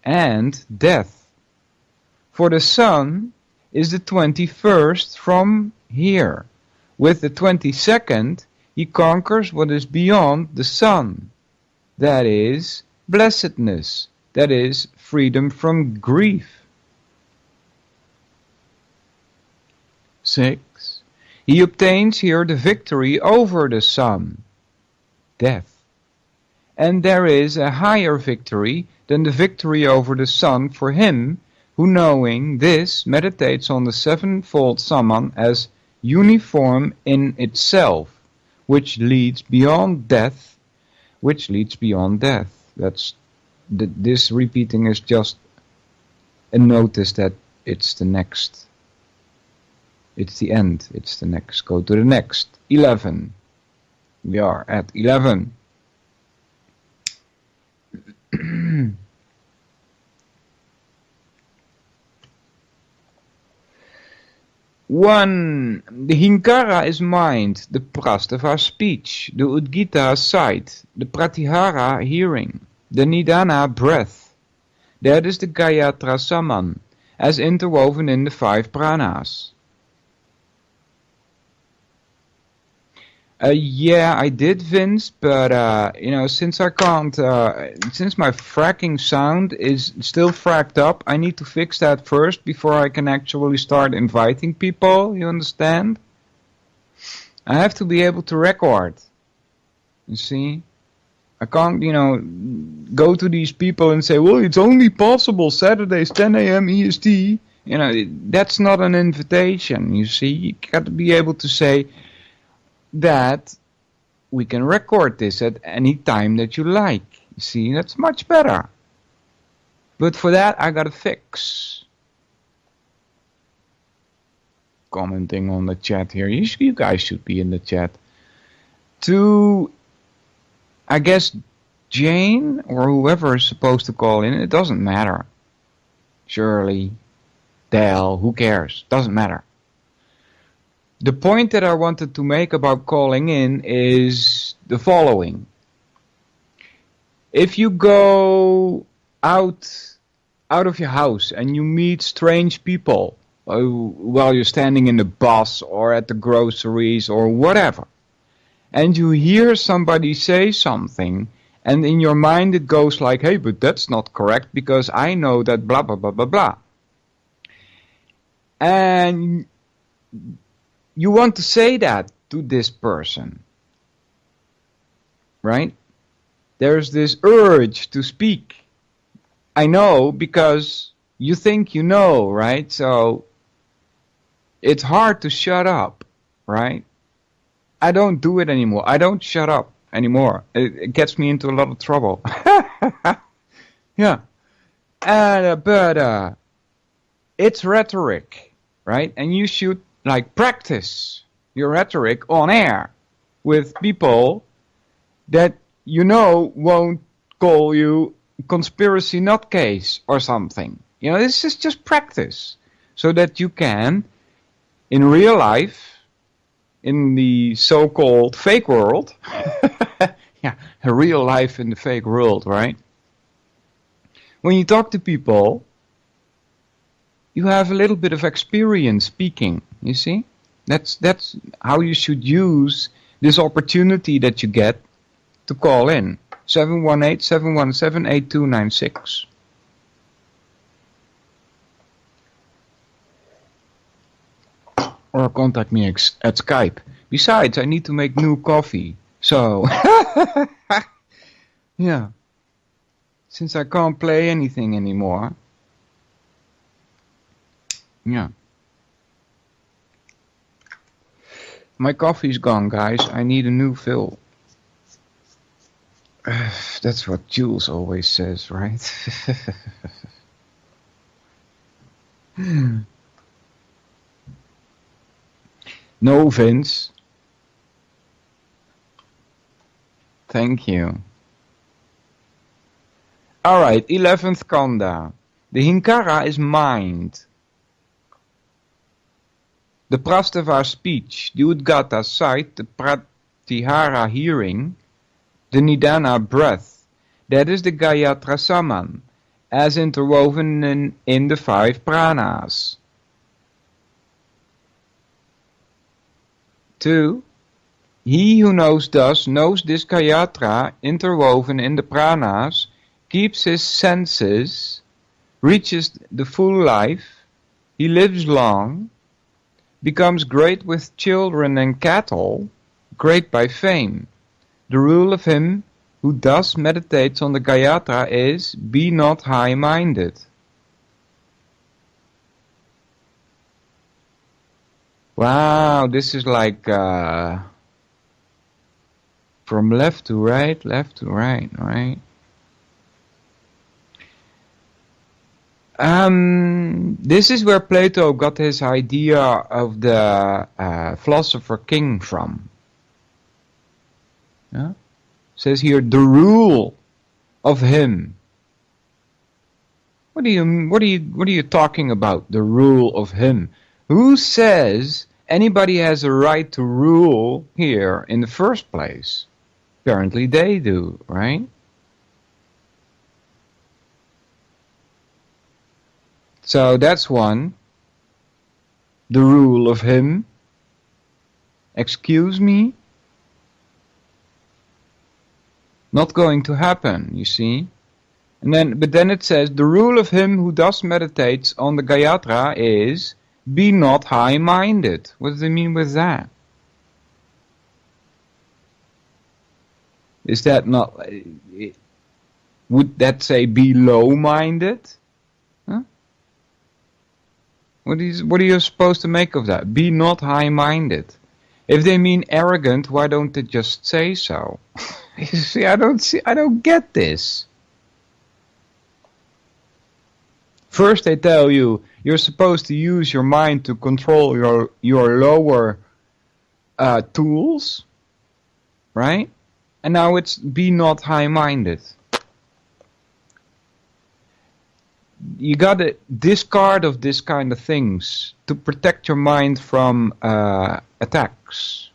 and death. For the sun is the 21st from here. With the 22nd, he conquers what is beyond the sun. That is blessedness. That is freedom from grief. 6. He obtains here the victory over the sun. Death. And there is a higher victory than the victory over the sun for him who, knowing this, meditates on the sevenfold saman as uniform in itself, which leads beyond death, That's this repeating is just a notice that it's the next. It's the end. It's the next. Go to the next. 11. We are at 11. 1. The Hinkara is mind, the Prastava speech, the Udgita sight, the Pratihara hearing, the Nidana breath. That is the Gayatra Saman, as interwoven in the 5 pranas. Yeah, I did, Vince, but since I can't, since my fracking sound is still fracked up, I need to fix that first before I can actually start inviting people, you understand? I have to be able to record, you see? I can't, go to these people and say, well, it's only possible Saturdays 10 a.m. EST. That's not an invitation, you see? You got to be able to say that we can record this at any time that you like. You see, that's much better. But for that, I got to fix. Commenting on the chat here. You guys should be in the chat. To, I guess, Jane or whoever is supposed to call in, it doesn't matter. Shirley, Dale, who cares? Doesn't matter. The point that I wanted to make about calling in is the following. If you go out of your house and you meet strange people while you're standing in the bus or at the groceries or whatever, and you hear somebody say something, and in your mind it goes like, hey, but that's not correct because I know that blah, blah, blah, blah, blah. And you want to say that to this person, right? There's this urge to speak. I know because you think you know, right? So it's hard to shut up, right? I don't do it anymore. I don't shut up anymore. It gets me into a lot of trouble. Yeah. But it's rhetoric, right? And you should practice your rhetoric on air with people that you know won't call you conspiracy nutcase or something. This is just practice so that you can, in real life, in the so-called fake world, yeah, real life in the fake world, right? When you talk to people, you have a little bit of experience speaking, you see? That's how you should use this opportunity that you get to call in. 718-717-8296. Or contact me at Skype. Besides, I need to make new coffee. So, yeah. Since I can't play anything anymore. Yeah. My coffee's gone, guys. I need a new fill. That's what Jules always says, right? No, Vince. Thank you. Alright, 11th Kanda. The Hinkara is mind. The Prastava speech, the Udgata sight, the Pratihara hearing, the Nidana breath. That is the Gayatra Saman, as interwoven in the 5 pranas. 2. He who knows thus knows this Gayatra interwoven in the pranas, keeps his senses, reaches the full life, he lives long, becomes great with children and cattle, great by fame. The rule of him who thus meditates on the Gayatra is, be not high-minded. Wow, this is like from left to right, right? This is where Plato got his idea of the philosopher king from. Yeah? Says here, the rule of him. What are you talking about? The rule of him. Who says anybody has a right to rule here in the first place? Apparently they do, right? So that's one. The rule of him. Excuse me? Not going to happen, you see. But then it says, the rule of him who thus meditates on the Gayatra is, be not high-minded. What does it mean with that? Is that not, would that say be low-minded? Huh? What are you supposed to make of that? Be not high-minded. If they mean arrogant, why don't they just say so? You see, I don't get this. First they tell you, you're supposed to use your mind to control your lower tools, right? And now it's be not high-minded. You gotta discard of this kind of things to protect your mind from attacks.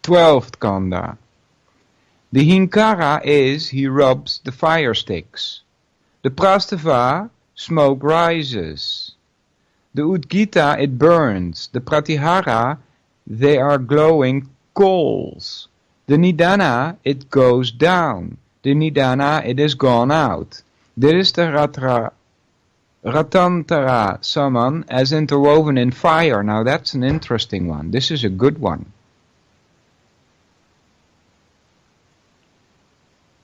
Twelfth Kanda. The Hinkara is, he rubs the fire sticks. The Prastava, smoke rises. The Udgita, it burns. The Pratihara, they are glowing coals. The Nidana, it goes down. The Nidana, it is gone out. Dit is the Ratantara Saman, as interwoven in fire. Now that's an interesting one. This is a good one.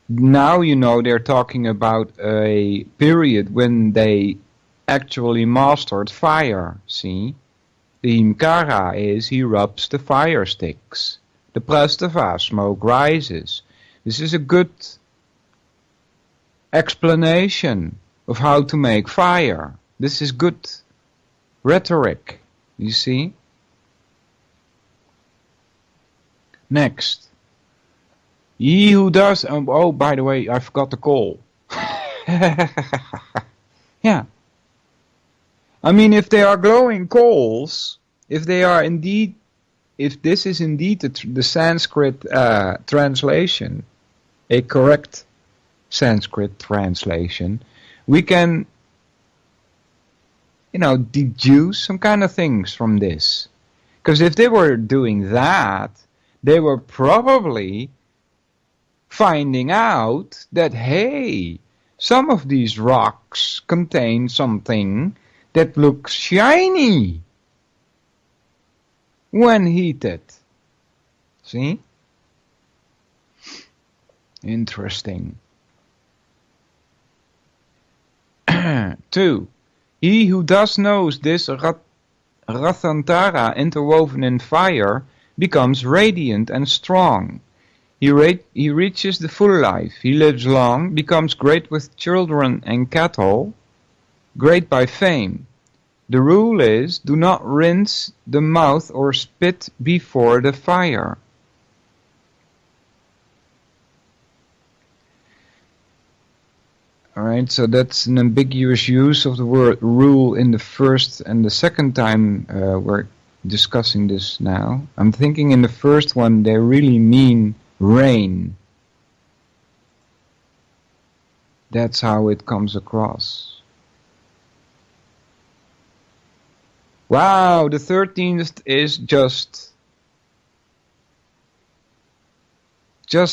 Now you know they're talking about a period when they actually mastered fire, see? The Himkara is, he rubs the fire sticks. The Prastava, smoke rises. This is a good explanation of how to make fire. This is good rhetoric, you see? Next. He who does, oh, by the way, I forgot the call. Yeah. I mean, if they are glowing coals, if this is indeed the Sanskrit translation, a correct Sanskrit translation, we can, deduce some kind of things from this. Because if they were doing that, they were probably finding out that, hey, some of these rocks contain something that looks shiny when heated. See? Interesting. 2. He who thus knows this Rathantara interwoven in fire becomes radiant and strong. He reaches the full life. He lives long, becomes great with children and cattle, great by fame. The rule is, do not rinse the mouth or spit before the fire. Alright, so that's an ambiguous use of the word rule in the first and the second time we're discussing this now. I'm thinking in the first one they really mean rain. That's how it comes across. Wow, the 13th is just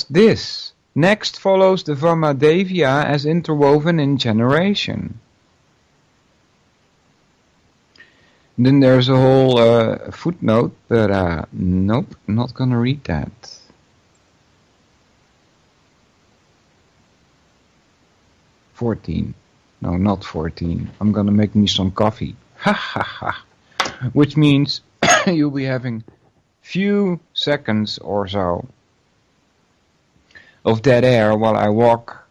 this. Next follows the Vamadevya as interwoven in generation. And then there's a whole footnote, but nope, not gonna read that. No, not 14. I'm gonna make me some coffee. Ha ha ha. Which means you'll be having few seconds or so of dead air while I walk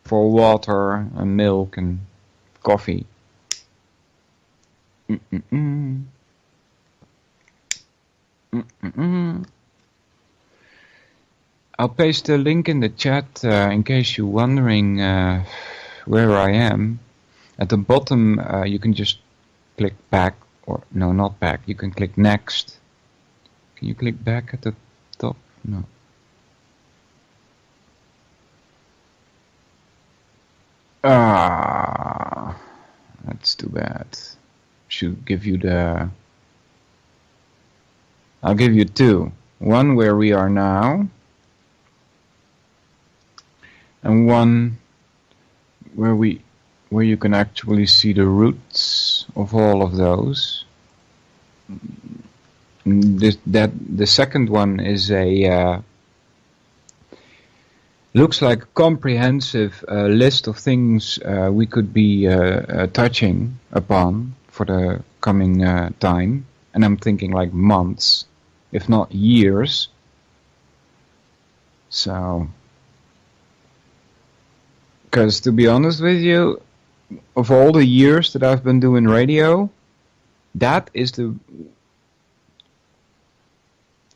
for water and milk and coffee. I'll paste the link in the chat in case you're wondering where I am. at the bottom you can just click back, or no, not back. You can click next. Can you click back at the top? No. Ah, that's too bad. Should give you the... I'll give you two. One where we are now, and one where you can actually see the roots of all of those. The second one is a looks like a comprehensive list of things we could be touching upon for the coming time, and I'm thinking like months, if not years. So, because to be honest with you, of all the years that I've been doing radio, that is the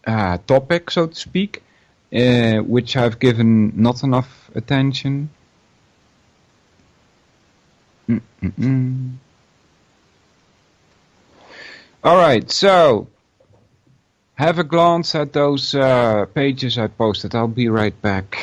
topic, so to speak, which I've given not enough attention. Alright, so have a glance at those pages I posted. I'll be right back.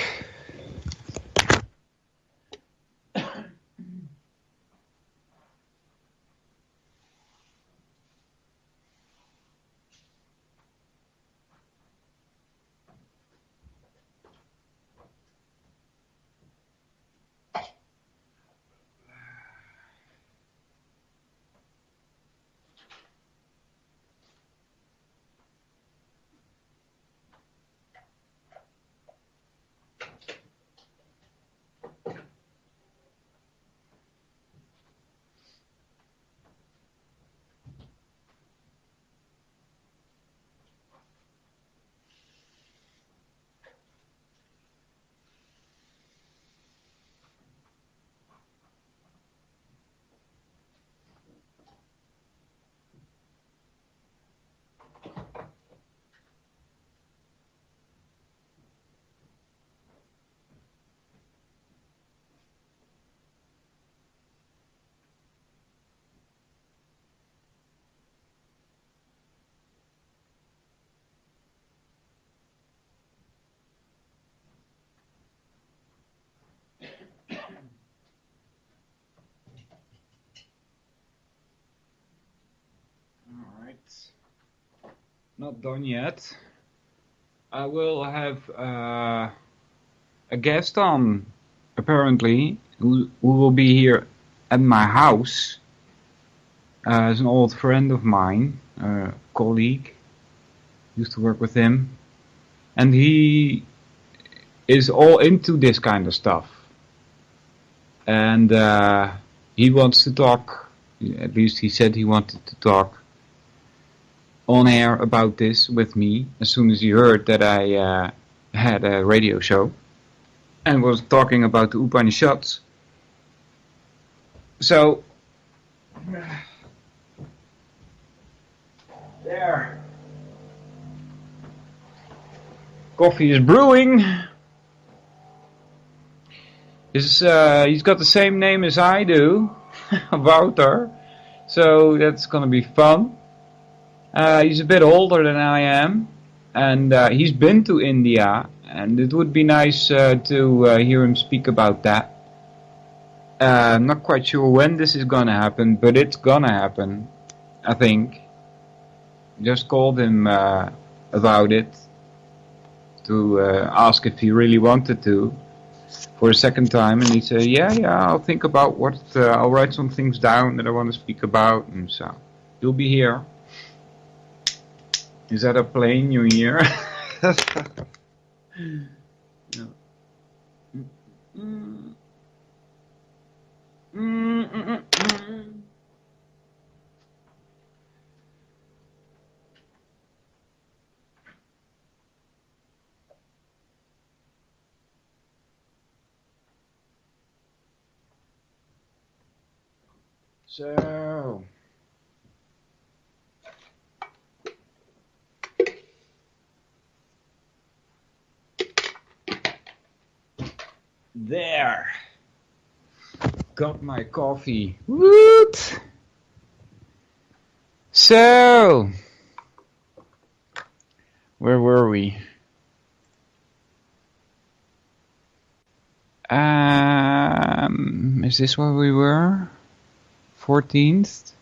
Not done yet. I will have a guest on, apparently, who will be here at my house. As an old friend of mine, colleague, used to work with him, and he is all into this kind of stuff. And he wants to talk, at least he said he wanted to talk on air about this with me as soon as he heard that I had a radio show and was talking about the Upanishads. So, there. Coffee is brewing. He's got the same name as I do, Wouter, so that's gonna be fun. He's a bit older than I am, and he's been to India, and it would be nice to hear him speak about that. I'm not quite sure when this is gonna happen, but it's gonna happen, I think. Just called him about it to ask if he really wanted to for a second time, and he said, yeah, I'll think about what, I'll write some things down that I want to speak about, and so he'll be here. Is that a plane you hear? No. So, there. got my coffee. Woot! So, where were we? Is this where we were? 14th?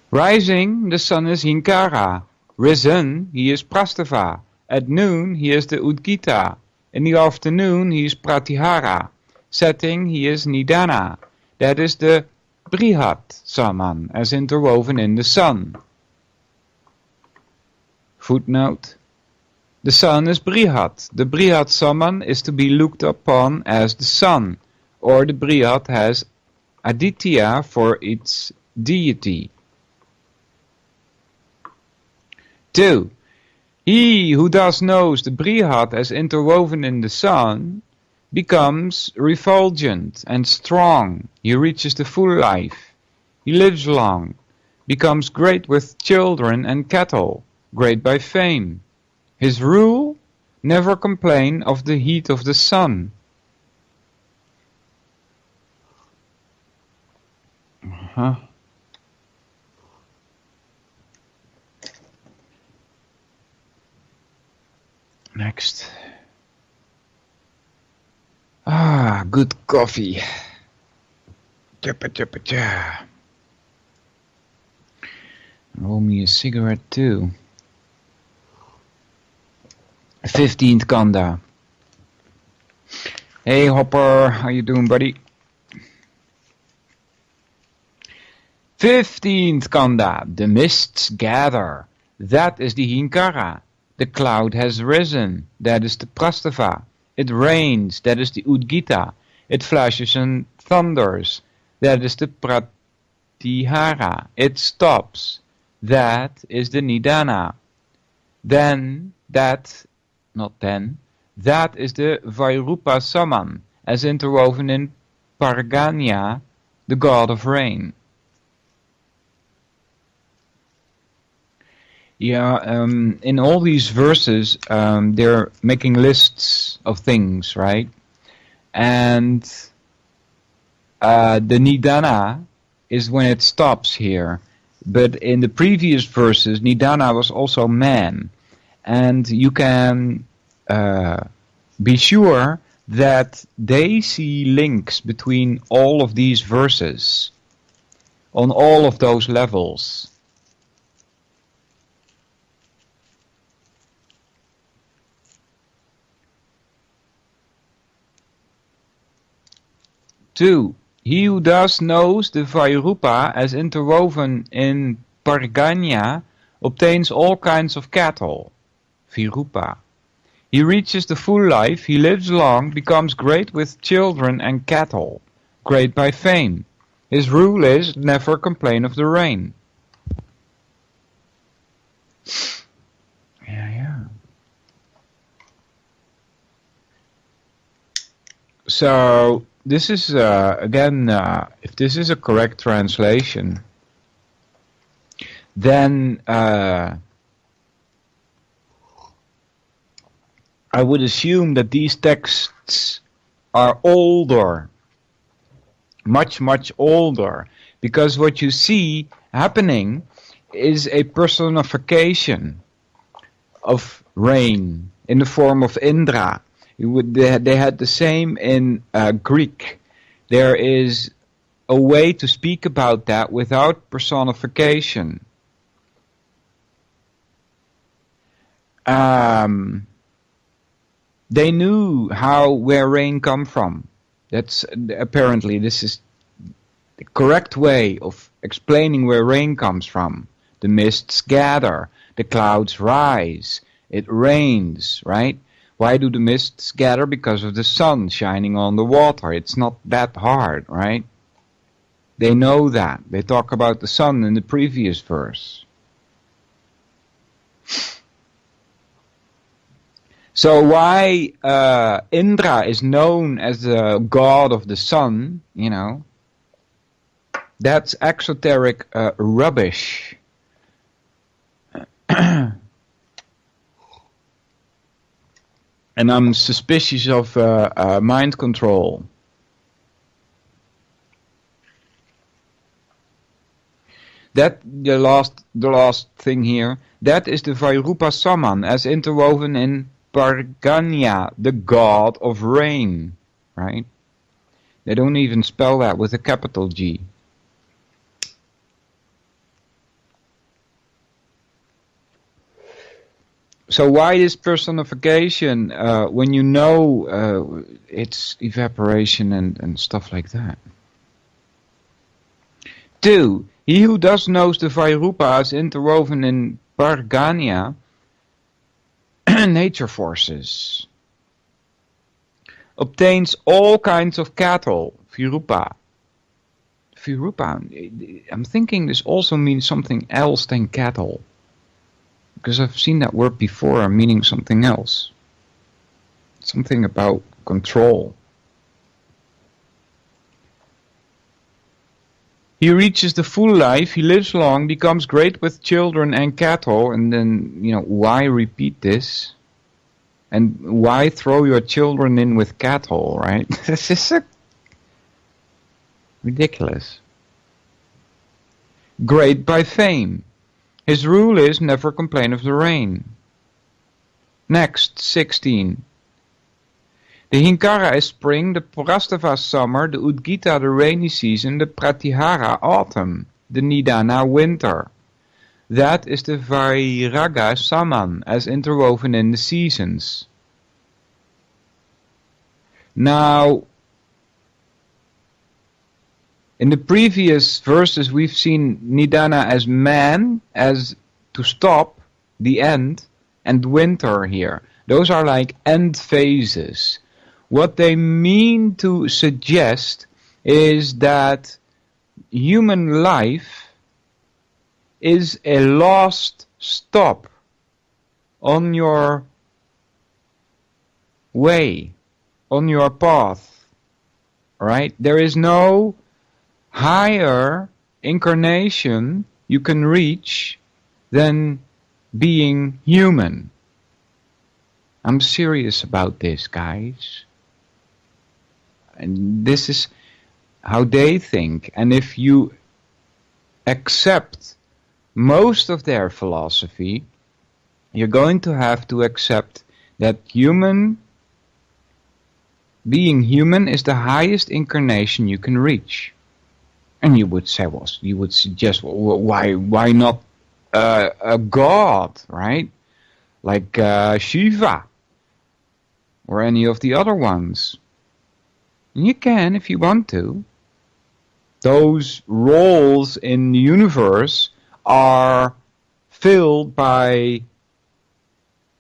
Rising, the sun is Hinkara. Risen, he is Prastava. At noon, he is the Udgita. In the afternoon, he is Pratihara. Setting, he is Nidana. That is the Brihat Saman, as interwoven in the sun. Footnote. The sun is Brihat. The Brihat Saman is to be looked upon as the sun, or the Brihat has Aditya for its deity. 2. He who thus knows the Brihat as interwoven in the sun becomes refulgent and strong. He reaches the full life. He lives long, becomes great with children and cattle, great by fame. His rule, never complain of the heat of the sun. Next. Good coffee. Roll me a cigarette too. 15th Kanda. Hey Hopper, how you doing, buddy? 15th Kanda. The mists gather. That is the Hinkara. The cloud has risen. That is the Prastava. It rains. That is the Udgita. It flashes and thunders. That is the Pratihara. It stops. That is the Nidana. That is the Vairupa Saman, as interwoven in Parganya, the god of rain. Yeah, in all these verses, they're making lists of things, right? And the Nidana is when it stops here. But in the previous verses, Nidana was also man. And you can be sure that they see links between all of these verses on all of those levels. Two, he who thus knows the Vairupa as interwoven in Parganya obtains all kinds of cattle. Virupa. He reaches the full life, he lives long, becomes great with children and cattle, great by fame. His rule is never complain of the rain. Yeah. So this is again, if this is a correct translation, then I would assume that these texts are older, much, much older, because what you see happening is a personification of rain in the form of Indra. They had the same in Greek. There is a way to speak about that without personification. They knew where rain come from. That's apparently this is the correct way of explaining where rain comes from. The mists gather, the clouds rise, it rains, right? Why do the mists gather? Because of the sun shining on the water. It's not that hard, right? They know that. They talk about the sun in the previous verse. So why Indra is known as the god of the sun, that's exoteric rubbish. And I'm suspicious of mind control. That the last thing here. That is the Vairupa Saman as interwoven in Parganya, the god of rain, right? They don't even spell that with a capital G. So why this personification when you know it's evaporation and stuff like that? 2. He who thus knows the Vairupa as interwoven in Parganya, nature forces, obtains all kinds of cattle, Virupa. Virupa, I'm thinking this also means something else than cattle. Because I've seen that word before meaning something else. Something about control. He reaches the full life, he lives long, becomes great with children and cattle, and then, why repeat this? And why throw your children in with cattle, right? This is ridiculous. Great by fame. His rule is never complain of the rain. Next, 16. The Hinkara is spring, the Prastava summer, the Udgita the rainy season, the Pratihara autumn, the Nidana winter. That is the Vairaga Saman as interwoven in the seasons. Now, in the previous verses we've seen Nidana as man, as to stop, the end, and winter here. Those are like end phases. What they mean to suggest is that human life is a lost stop on your way, on your path, right? There is no higher incarnation you can reach than being human. I'm serious about this, guys. And this is how they think. And if you accept most of their philosophy, you're going to have to accept that being human is the highest incarnation you can reach. And you would say, you would suggest, why not a god, right? Like Shiva or any of the other ones. You can if you want to. Those roles in the universe are filled by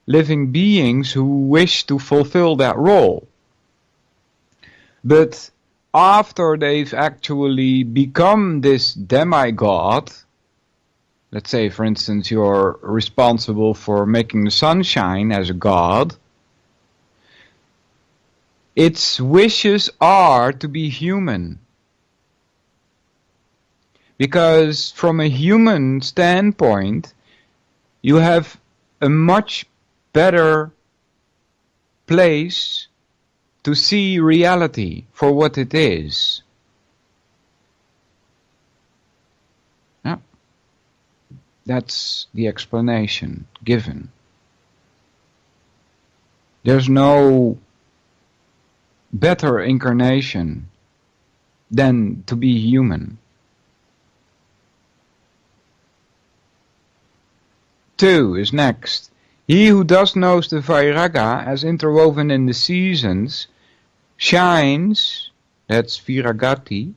living beings who wish to fulfill that role. But after they've actually become this demigod, let's say for instance you're responsible for making the sun shine as a god, its wishes are to be human. Because from a human standpoint, you have a much better place to see reality for what it is. Yeah. That's the explanation given. There's no better incarnation than to be human. 2 is next. He who thus knows the Vairaga as interwoven in the seasons shines, that's Viragati,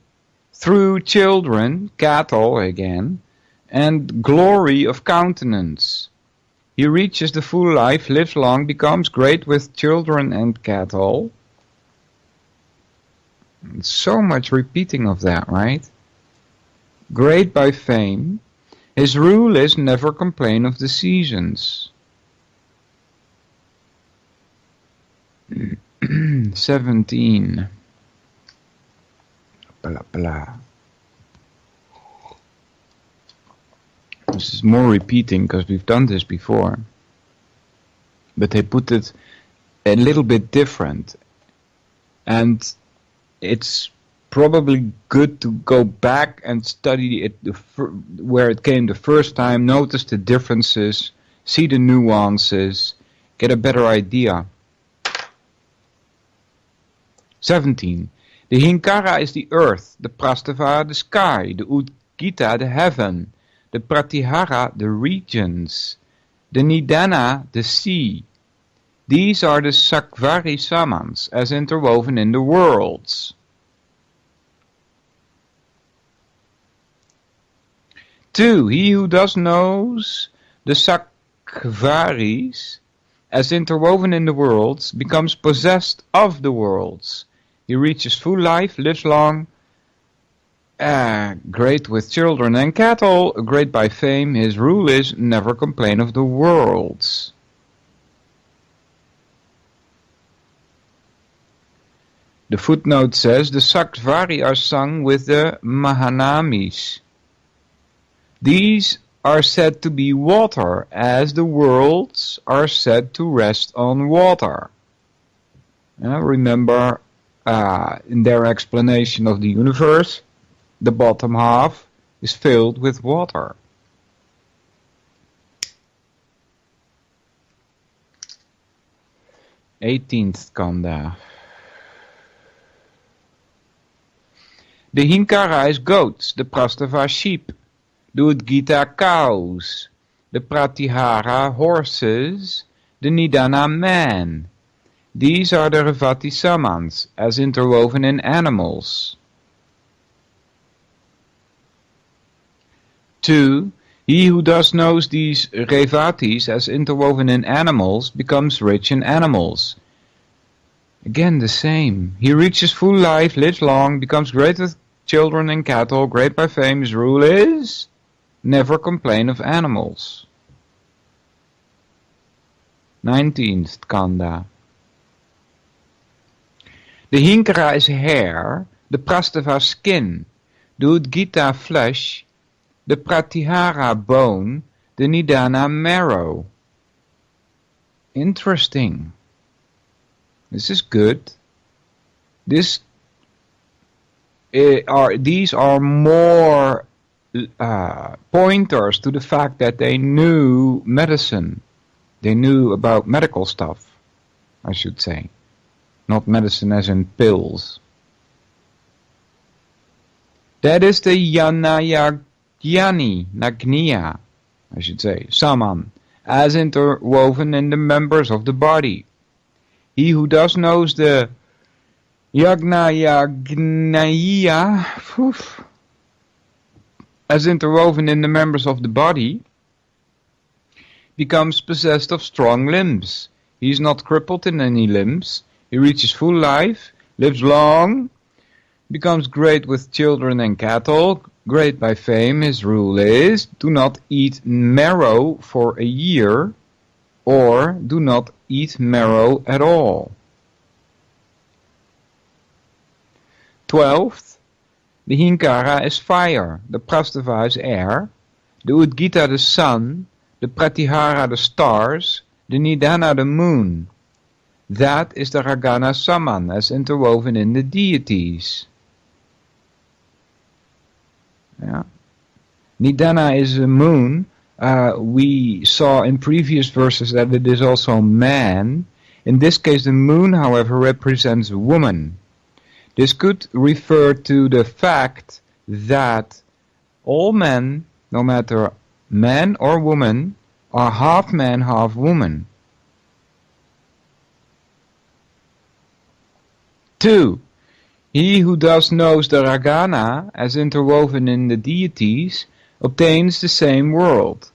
through children, cattle again, and glory of countenance. He reaches the full life, lives long, becomes great with children and cattle. So much repeating of that, right? Great by fame. His rule is never complain of the seasons. 17. Blah, blah. This is more repeating because we've done this before. But they put it a little bit different. And it's probably good to go back and study it where it came the first time, notice the differences, see the nuances, get a better idea. 17. The Hinkara is the earth, the Prastava the sky, the Udgita the heaven, the Pratihara the regions, the Nidana the sea. These are the Sakvari Samans as interwoven in the worlds. 2. He who thus knows the Sakvaris as interwoven in the worlds becomes possessed of the worlds. He reaches full life, lives long, great with children and cattle, great by fame. His rule is never complain of the worlds. The footnote says the Sakvari are sung with the Mahanamis. These are said to be water, as the worlds are said to rest on water. Remember, in their explanation of the universe, the bottom half is filled with water. Eighteenth skanda. The Hinkara is goats, the Prastava sheep, the Udgita cows, the Pratihara horses, the Nidana man. These are the Revati Samans, as interwoven in animals. 2. He who thus knows these Revatis as interwoven in animals becomes rich in animals. Again the same. He reaches full life, lives long, becomes great with children and cattle, great by fame. His rule is never complain of animals. 19th skanda. The Hinkara is hair, the Prastava skin, the Udgita flesh, the Pratihara bone, the Nidana marrow. Interesting. This is good. These are more pointers to the fact that they knew medicine. They knew about medical stuff, I should say. Not medicine as in pills. That is the Nagniya, I should say, Saman, as interwoven in the members of the body. He who thus knows the Yagnaya, as interwoven in the members of the body, becomes possessed of strong limbs. He is not crippled in any limbs. He reaches full life, lives long, becomes great with children and cattle, great by fame. His rule is, do not eat marrow for a year, or do not eat marrow at all. 12th, the Hinkara is fire, the Prastava is air, the Udgita the sun, the Pratihara the stars, the Nidana the moon. That is the Ragana Saman, as interwoven in the deities. Yeah. Nidana is a moon. We saw in previous verses that it is also man. In this case, the moon, however, represents woman. This could refer to the fact that all men, no matter man or woman, are half man, half woman. 2. He who thus knows the Ragana, as interwoven in the deities, obtains the same world,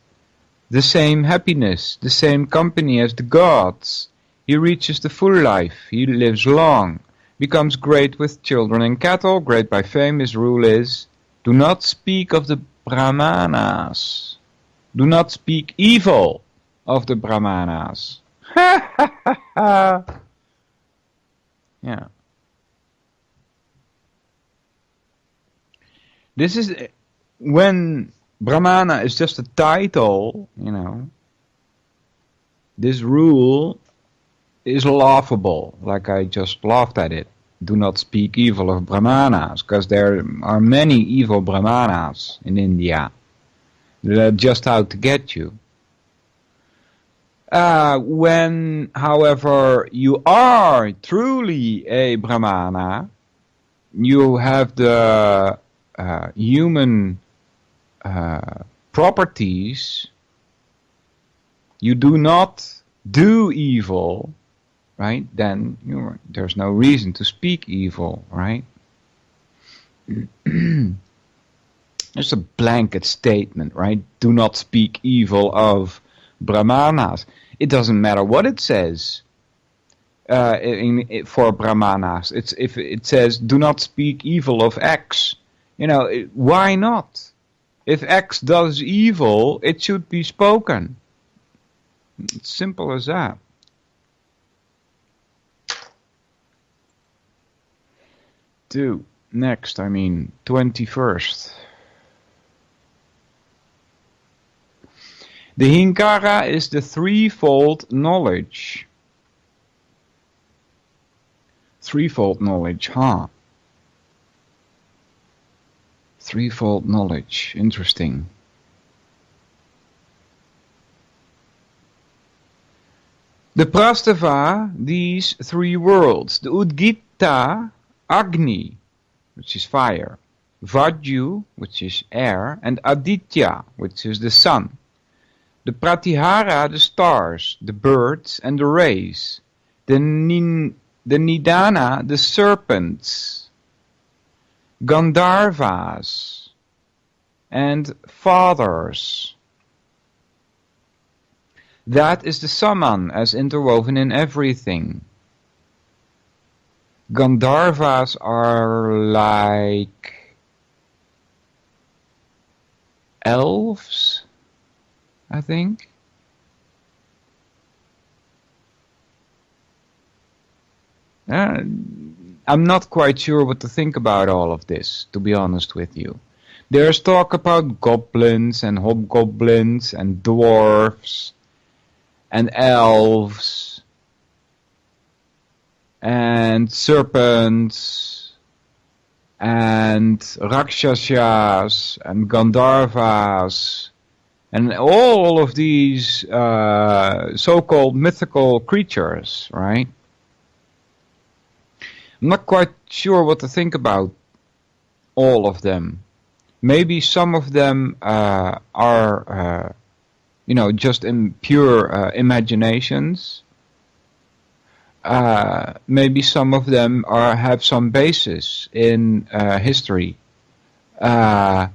the same happiness, the same company as the gods. He reaches the full life, he lives long, becomes great with children and cattle, great by fame. His rule is, do not speak of the Brahmanas. Do not speak evil of the Brahmanas. Yeah. This is when Brahmana is just a title, this rule is laughable, like I just laughed at it. Do not speak evil of Brahmanas, because there are many evil Brahmanas in India. They're just out to get you. When, however, you are truly a Brahmana, you have the human properties, you do not do evil, right? Then there's no reason to speak evil, right? It's a blanket statement, right? Do not speak evil of Brahmanas. It doesn't matter what it says for Brahmanas. If it says, do not speak evil of X, why not? If X does evil, it should be spoken. It's simple as that. Next, 21st. The Hinkara is the threefold knowledge. Threefold knowledge, Threefold knowledge, interesting. The Prastava, these three worlds. The Udgita, Agni, which is fire. Vajju, which is air. And Aditya, which is the sun. The Pratihara, the stars, the birds and the rays. The Nidana, the serpents. Gandharvas and fathers. That is the Saman as interwoven in everything. Gandharvas are like elves, I think. I'm not quite sure what to think about all of this, to be honest with you. There's talk about goblins and hobgoblins and dwarfs and elves and serpents and rakshasas and gandharvas and all of these so-called mythical creatures, right? I'm not quite sure what to think about all of them. Maybe some of them are, just in pure imaginations. Maybe some of them have some basis in history. It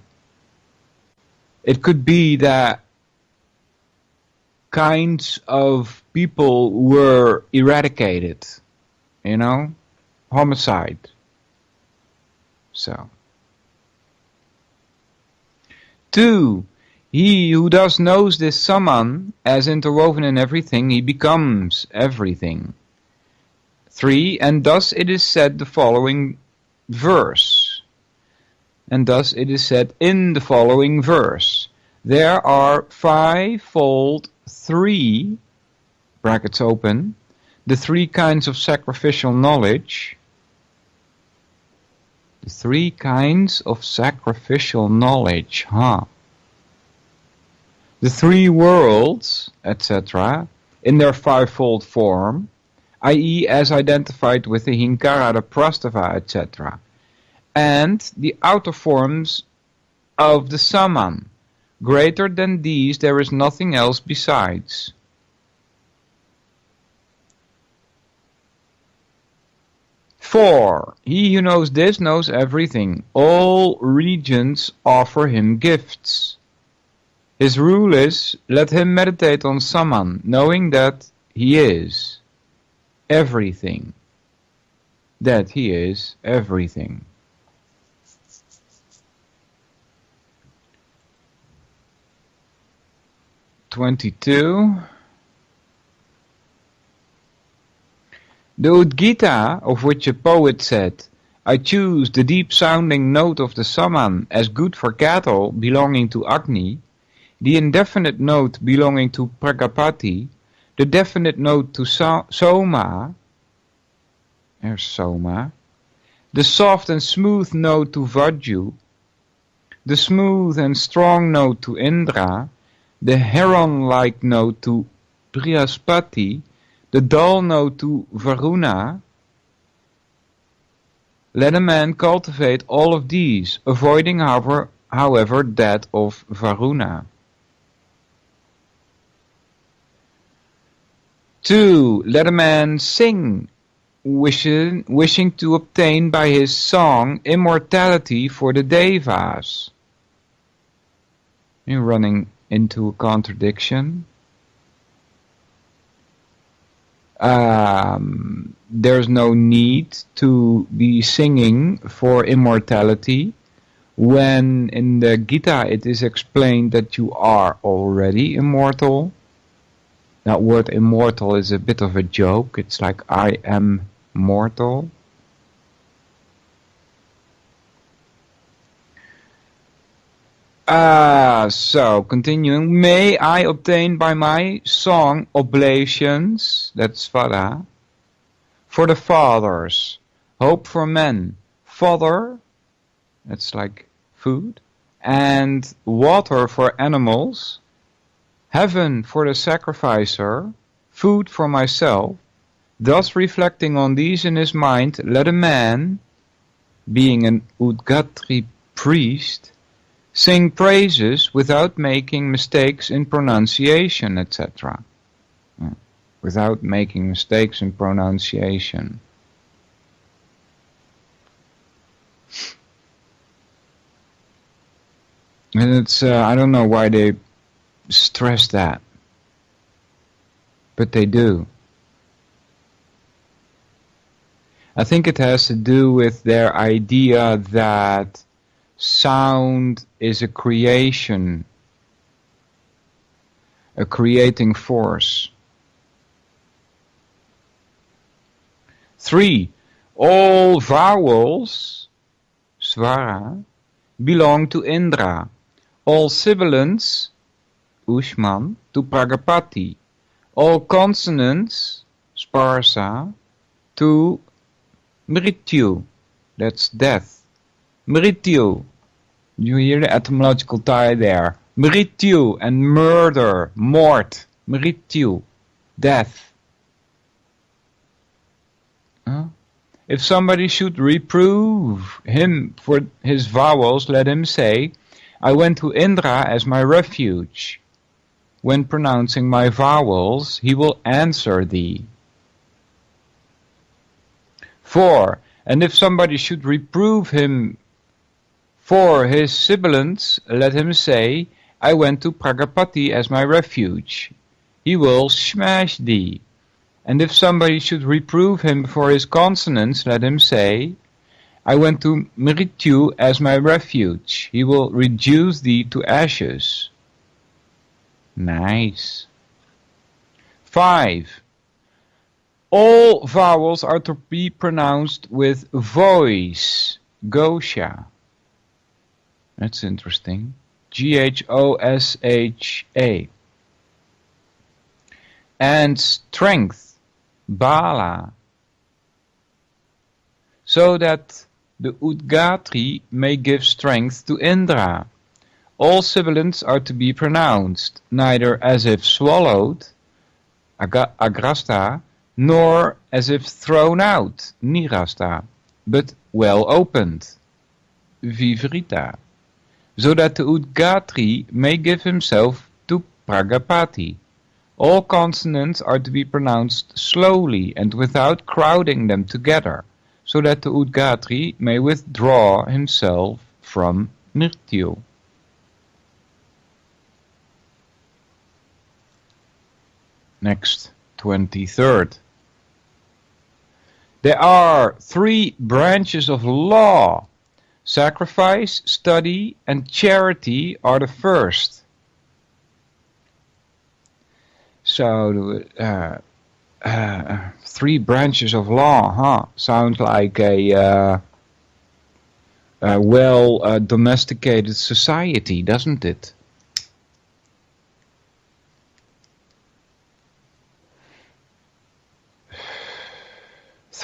could be that kinds of people were eradicated, homicide. So. 2. He who thus knows this Saman as interwoven in everything, he becomes everything. 3. And thus it is said the following verse. And thus it is said in the following verse. There are fivefold three, brackets open, the three kinds of sacrificial knowledge. The three kinds of sacrificial knowledge, The three worlds, etc., in their fivefold form, i.e. as identified with the Hinkara, the Prastava, etc., and the outer forms of the Saman. Greater than these there is nothing else besides. For he who knows this knows everything. All regions offer him gifts. His rule is, let him meditate on Saman, knowing that he is everything. That he is everything. (22) The Udgita, of which a poet said, I choose the deep-sounding note of the Saman as good for cattle belonging to Agni, the indefinite note belonging to Pragapati, The definite note to soma, there's soma, the soft and smooth note to vaju, the smooth and strong note to Indra, the heron-like note to Brihaspati, the dull note to Varuna. Let a man cultivate all of these, avoiding however that of Varuna. 2. Let a man sing, wishing to obtain by his song immortality for the Devas. You're running into a contradiction. There's no need to be singing for immortality when in the Gita it is explained that you are already immortal. That word immortal is a bit of a joke. It's like I am mortal. So continuing, may I obtain by my song oblations, that's Svara, for the fathers, hope for men, fodder, that's like food, and water for animals, heaven for the sacrificer, food for myself. Thus reflecting on these in his mind, let a man, being an Udgatri priest, sing praises without making mistakes in pronunciation, etc. Without making mistakes in pronunciation. And it's, I don't know why they stress that, but they do. I think it has to do with their idea that sound is a creation, a creating force. 3. All vowels, swara, belong to Indra. All sibilants, Ushman, to Pragapati. All consonants, Sparsa, to Mrityu, that's death. Mrityu, you hear the etymological tie there. Mrityu and murder, mort, Mrityu, death. If somebody should reprove him for his vowels, let him say, I went to Indra as my refuge. When pronouncing my vowels, he will answer thee. 4. And if somebody should reprove him for his sibilants, let him say, I went to Pragapati as my refuge. He will smash thee. And if somebody should reprove him for his consonants, let him say, I went to Mrityu as my refuge. He will reduce thee to ashes. Nice. 5. All vowels are to be pronounced with voice, Gosha. That's interesting. G-H-O-S-H-A. And strength, Bala. So that the Udgatri may give strength to Indra. All sibilants are to be pronounced, neither as if swallowed, Agrasta, nor as if thrown out, Nirasta, but well opened, Vivrita, so that the Udgatri may give himself to Pragapati. All consonants are to be pronounced slowly and without crowding them together, so that the Udgatri may withdraw himself from Mrityu. Next, 23rd. There are 3 branches of law. Sacrifice, study, and charity are the first. So, 3 branches of law, huh? Sounds like a well domesticated society, doesn't it?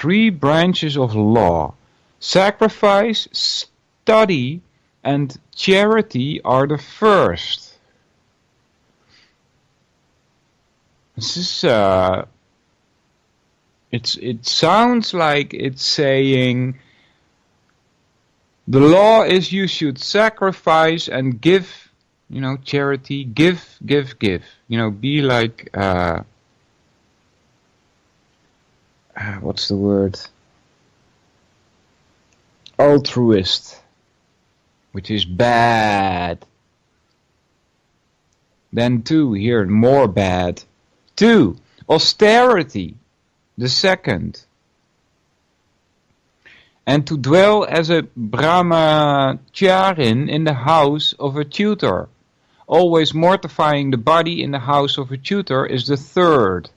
three branches of law. Sacrifice, study, and charity are the first. This is, it sounds like it's saying the law is you should sacrifice and give, charity, give. Be like, what's the word? Altruist, which is bad. Then 2, here, more bad. 2, austerity, the second. And to dwell as a brahmacharin in the house of a tutor, always mortifying the body in the house of a tutor, is the third.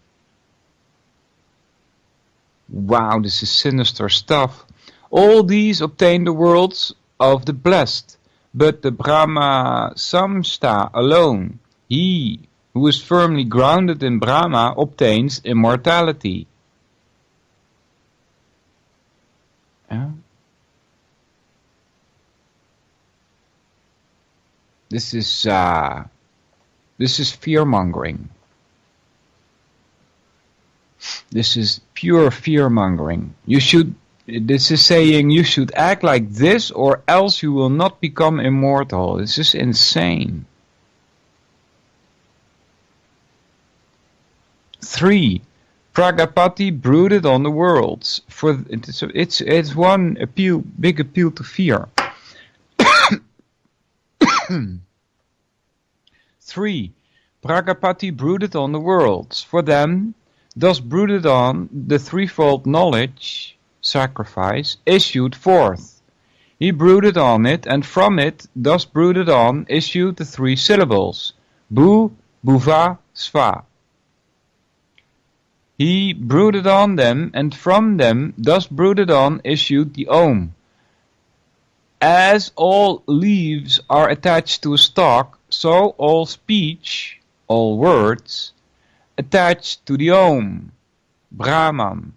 Wow, this is sinister stuff. All these obtain the worlds of the blessed, but the Brahma Samsta alone, he who is firmly grounded in Brahma, obtains immortality. Yeah. This is fear-mongering. This is pure fear-mongering. This is saying you should act like this or else you will not become immortal. This is insane. 3. Pragapati brooded on the worlds. It's one big appeal to fear. 3. Pragapati brooded on the worlds. For them, thus brooded on the threefold knowledge, sacrifice, issued forth. He brooded on it, and from it, thus brooded on, issued the 3 syllables, Bu, Bhuva, Sva. He brooded on them, and from them, thus brooded on, issued the Om. As all leaves are attached to a stalk, so all speech, all words, attached to the Om, Brahman.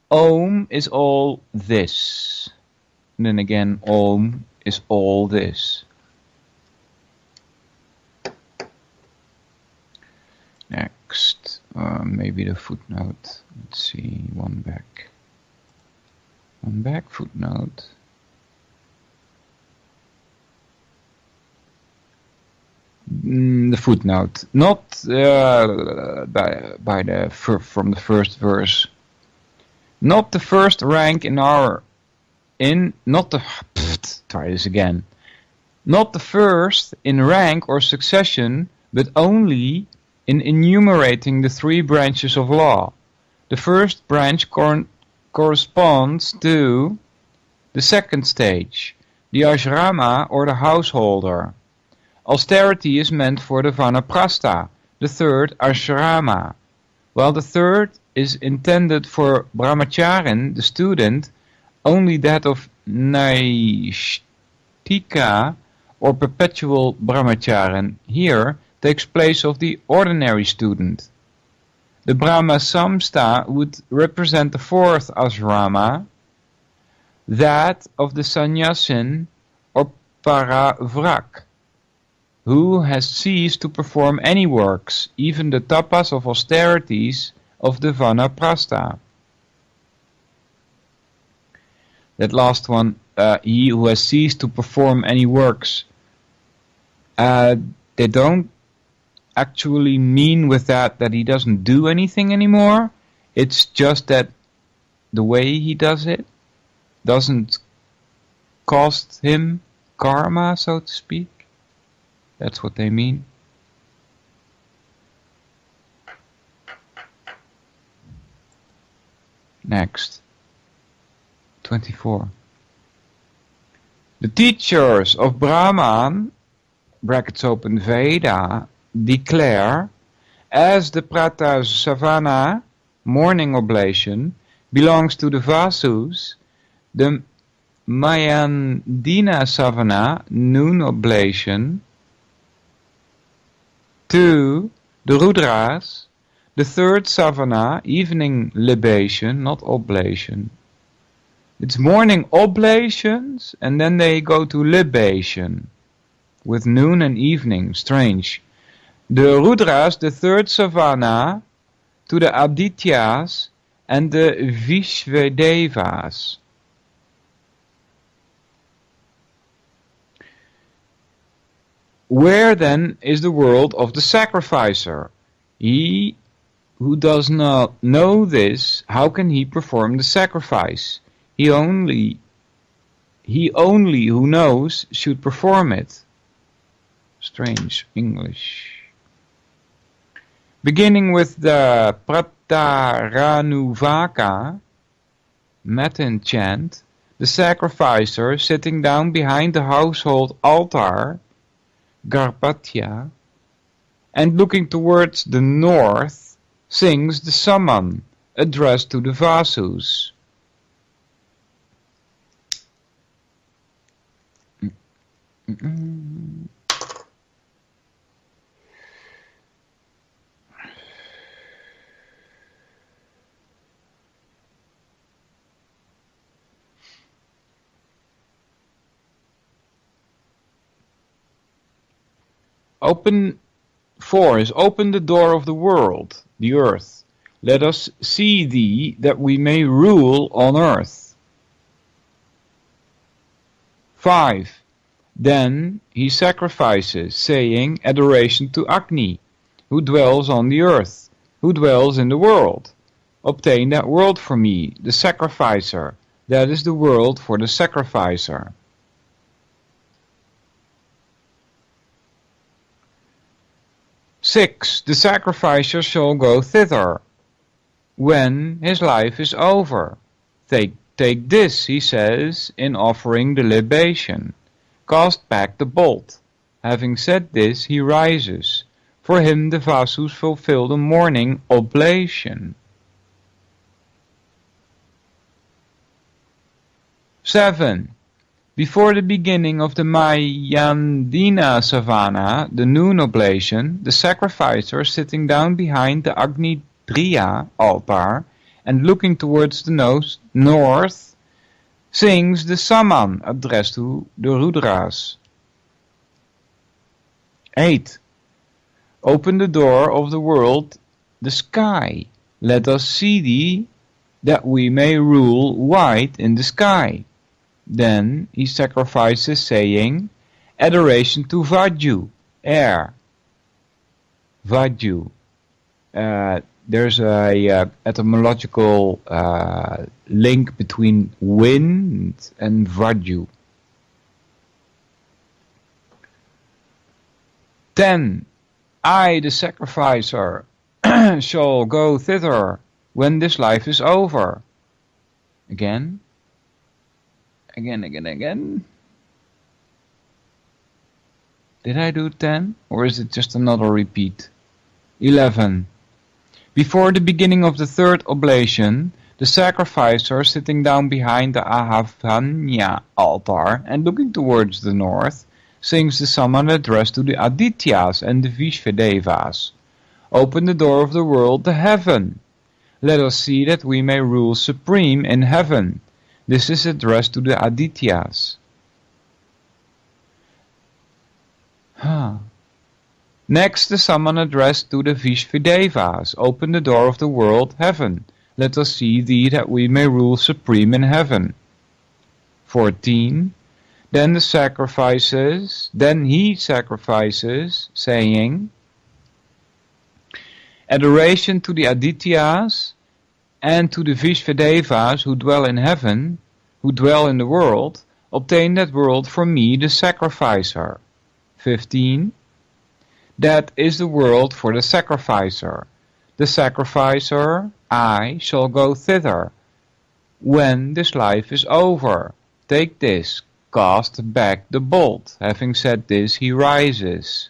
Om is all this. And then again, Om is all this. Next, maybe the footnote. Let's see, one back. One back footnote. The footnote, not from the first verse. Not the first rank try this again. Not the first in rank or succession, but only in enumerating the 3 branches of law. The first branch corresponds to the second stage, the ashrama or the householder. Austerity is meant for the vanaprastha, the third ashrama, while the third is intended for brahmacharin, the student. Only that of naishtika or perpetual brahmacharin here takes place of the ordinary student. The Brahma Samsta would represent the 4th asrama, that of the sannyasin or paravrak, who has ceased to perform any works, even the tapas of austerities of the vanaprastha. That last one, he who has ceased to perform any works, they don't actually mean with that he doesn't do anything anymore. It's just that the way he does it doesn't cost him karma, so to speak. That's what they mean. Next. 24. The teachers of Brahman, brackets open, Veda, declare, as the Pratasavana, morning oblation, belongs to the Vasus, the Mayandina Savana, noon oblation, to the Rudras, The third savana, evening libation, not oblation. It's morning oblations, and then they go to libation, with noon and evening, strange. The Rudras, the third savana, to the Adityas and the Vishvedevas. Where then is the world of the sacrificer? He who does not know this, how can he perform the sacrifice? He only who knows should perform it. Strange English. Beginning with the Prataranuvaka, Matin chant, the sacrificer sitting down behind the household altar, Garpatya, and looking towards the north, sings the Saman, addressed to the Vasus. Open 4 is open the door of the world, the earth. Let us see thee, that we may rule on earth. 5. Then he sacrifices, saying, adoration to Agni, who dwells on the earth, who dwells in the world. Obtain that world for me, the sacrificer. That is the world for the sacrificer. 6. The sacrificer shall go thither, when his life is over. Take this, he says, in offering the libation. Cast back the bolt. Having said this, he rises. For him the Vasus fulfill the morning oblation. 7. Before the beginning of the Mayandina savana, the noon oblation, the sacrificer sitting down behind the Agni Driya altar and looking towards the north, sings the Saman addressed to the Rudras. 8. Open the door of the world, the sky. Let us see thee, that we may rule white in the sky. Then he sacrifices, saying, adoration to Vaju, air. Vaju. There's a etymological link between wind and Vaju. 10. I, the sacrificer, shall go thither when this life is over. Again. Again. Did I do 10? Or is it just another repeat? 11. Before the beginning of the third oblation, the sacrificer sitting down behind the Ahavanya altar and looking towards the north, sings the Saman addressed to the Adityas and the Vishvedevas. Open the door of the world, the heaven. Let us see that we may rule supreme in heaven. This is addressed to the Adityas. Next, the Saman addressed to the Vishvedevas. Open the door of the world, heaven. Let us see thee, that we may rule supreme in heaven. 14. Then he sacrifices, saying, adoration to the Adityas and to the Vishvedevas who dwell in heaven, who dwell in the world, obtain that world for me, the sacrificer. 15. That is the world for the sacrificer. The sacrificer, I, shall go thither, when this life is over. Take this, cast back the bolt. Having said this, he rises.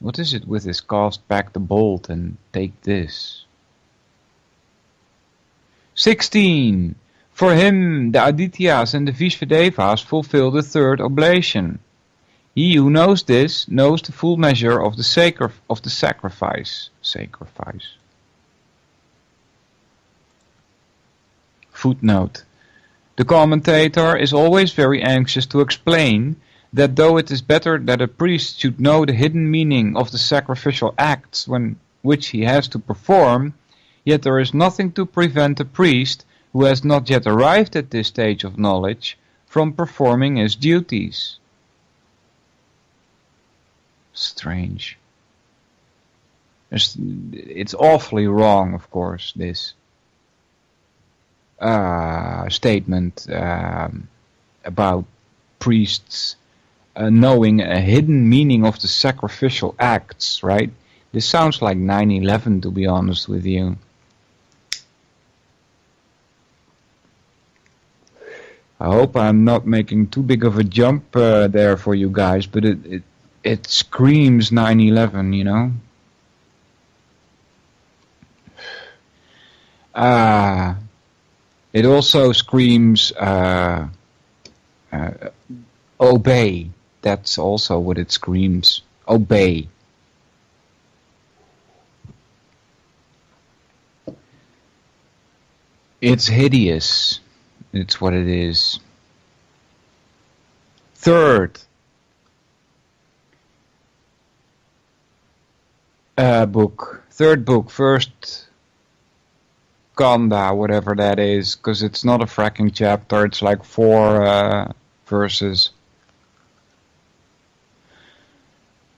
What is it with this cast back the bolt and take this? 16. For him, the Adityas and the Vishvedevas fulfill the third oblation. He who knows this knows the full measure of the sacrifice. Footnote. The commentator is always very anxious to explain that though it is better that a priest should know the hidden meaning of the sacrificial acts which he has to perform, yet there is nothing to prevent a priest who has not yet arrived at this stage of knowledge from performing his duties. Strange. It's awfully wrong, of course, this statement about priests knowing a hidden meaning of the sacrificial acts, right? This sounds like 9/11, to be honest with you. I hope I'm not making too big of a jump there for you guys, but it screams 9/11, you know? It also screams obey. That's also what it screams. Obey. It's hideous. It's what it is. Third book, first Kanda, whatever that is, because it's not a fracking chapter, it's like 4 verses.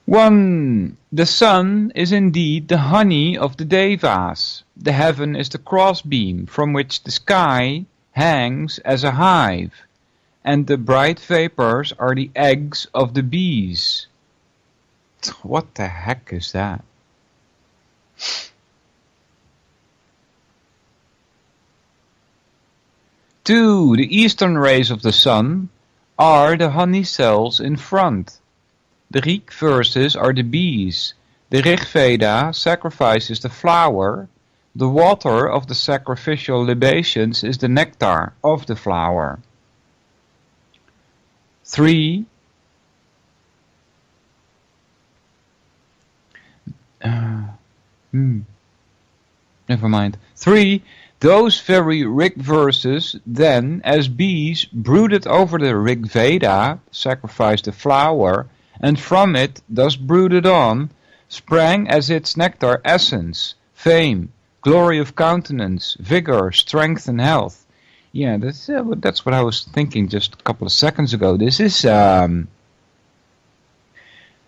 1. The sun is indeed the honey of the Devas. The heaven is the crossbeam from which the sky hangs as a hive, and the bright vapors are the eggs of the bees. What the heck is that? Two, the eastern rays of the sun are the honey cells in front. The Rig verses are the bees. The Rig Veda sacrifices the flower. The water of the sacrificial libations is the nectar of the flower. 3. Never mind. 3. Those very Rig verses then, as bees, brooded over the Rig Veda, sacrificed the flower, and from it, thus brooded on, sprang as its nectar essence, fame, glory of countenance, vigor, strength, and health. Yeah, that's what I was thinking just a couple of seconds ago. This is, again,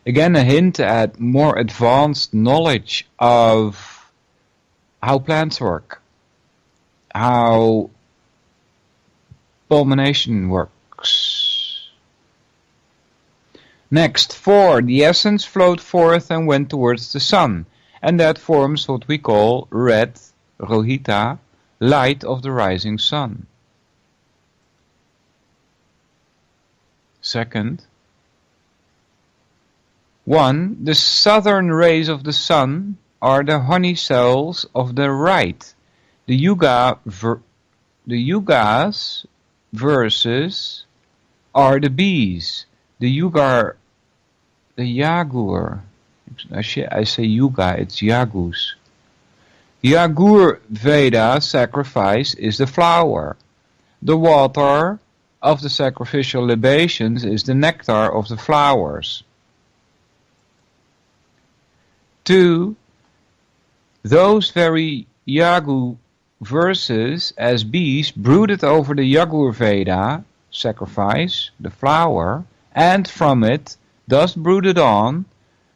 a hint at more advanced knowledge of how plants work, how pollination works. Next, 4. The essence flowed forth and went towards the sun, and that forms what we call red, rohita, light of the rising sun. Second, 1. The southern rays of the sun are the honey cells of the right. The yugas verses are the bees. The yagur, I say yuga, it's yagus. The yagur Veda sacrifice is the flower. The water of the sacrificial libations is the nectar of the flowers. 2. Those very yagu verses as bees brooded over the yagur Veda, sacrifice, the flower, and from it, thus brooded on,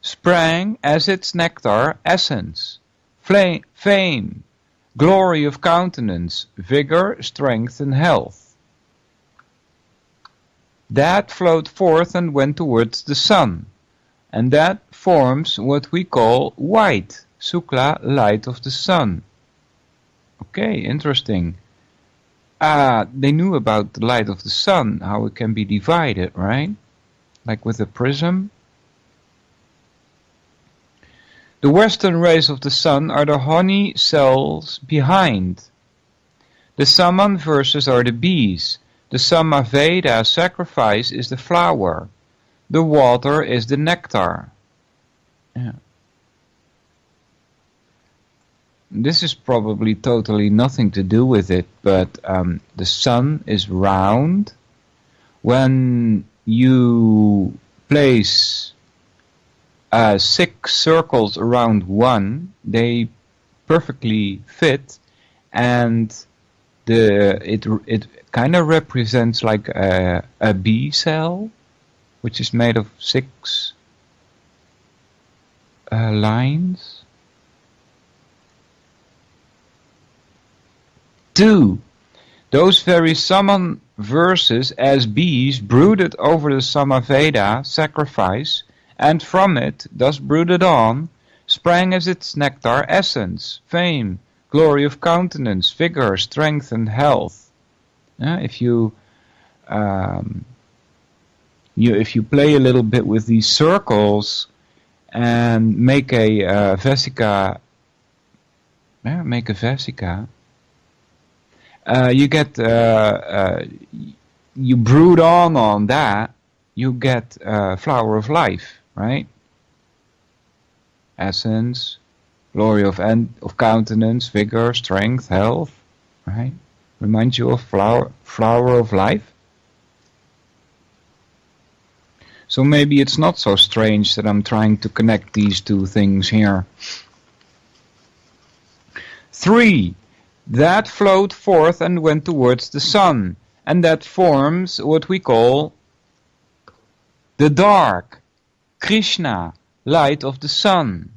sprang as its nectar essence, fame, glory of countenance, vigor, strength, and health. That flowed forth and went towards the sun, and that forms what we call white, Sukla, light of the sun. Okay, interesting. They knew about the light of the sun, how it can be divided, right? Like with a prism. The western rays of the sun are the honey cells behind. The Saman verses are the bees. The Samaveda sacrifice is the flower. The water is the nectar. Yeah. This is probably totally nothing to do with it, but the sun is round. When you place 6 circles around one, they perfectly fit, and it kind of represents like a bee cell, which is made of 6 lines. 2. Those very Saman verses as bees brooded over the Samaveda sacrifice, and from it, thus brooded on, sprang as its nectar essence, fame, glory of countenance, vigor, strength, and health. If you play a little bit with these circles and make a vesica, you get you brood on that, you get flower of life, right? Essence, glory of countenance, vigor, strength, health, right? Reminds you of flower of life. So maybe it's not so strange that I'm trying to connect these two things here. 3. That flowed forth and went towards the sun, and that forms what we call the dark, Krishna, light of the sun.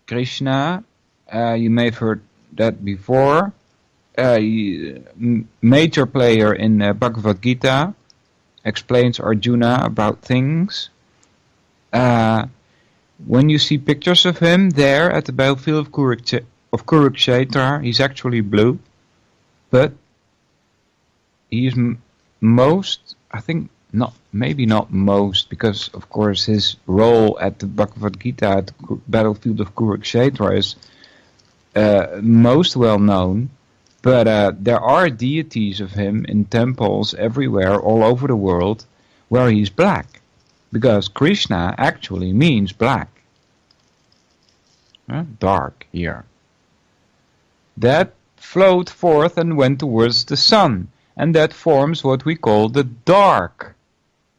Krishna, you may have heard that before, major player in Bhagavad Gita, explains Arjuna about things. When you see pictures of him there at the battlefield of Kurukshetra, he's actually blue, but he is most, I think, maybe not most, because of course his role at the Bhagavad Gita at the battlefield of Kurukshetra is most well known, but there are deities of him in temples everywhere, all over the world, where he's black, because Krishna actually means black. Dark here. That flowed forth and went towards the sun, and that forms what we call the dark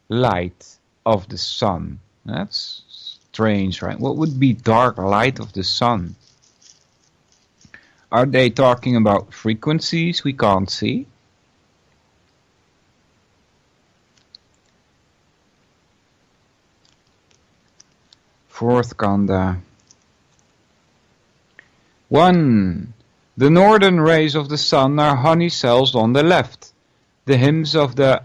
light of the sun. That's strange, right? What would be dark light of the sun? Are they talking about frequencies we can't see? Fourth Kanda. 1. The northern rays of the sun are honey cells on the left. The hymns of the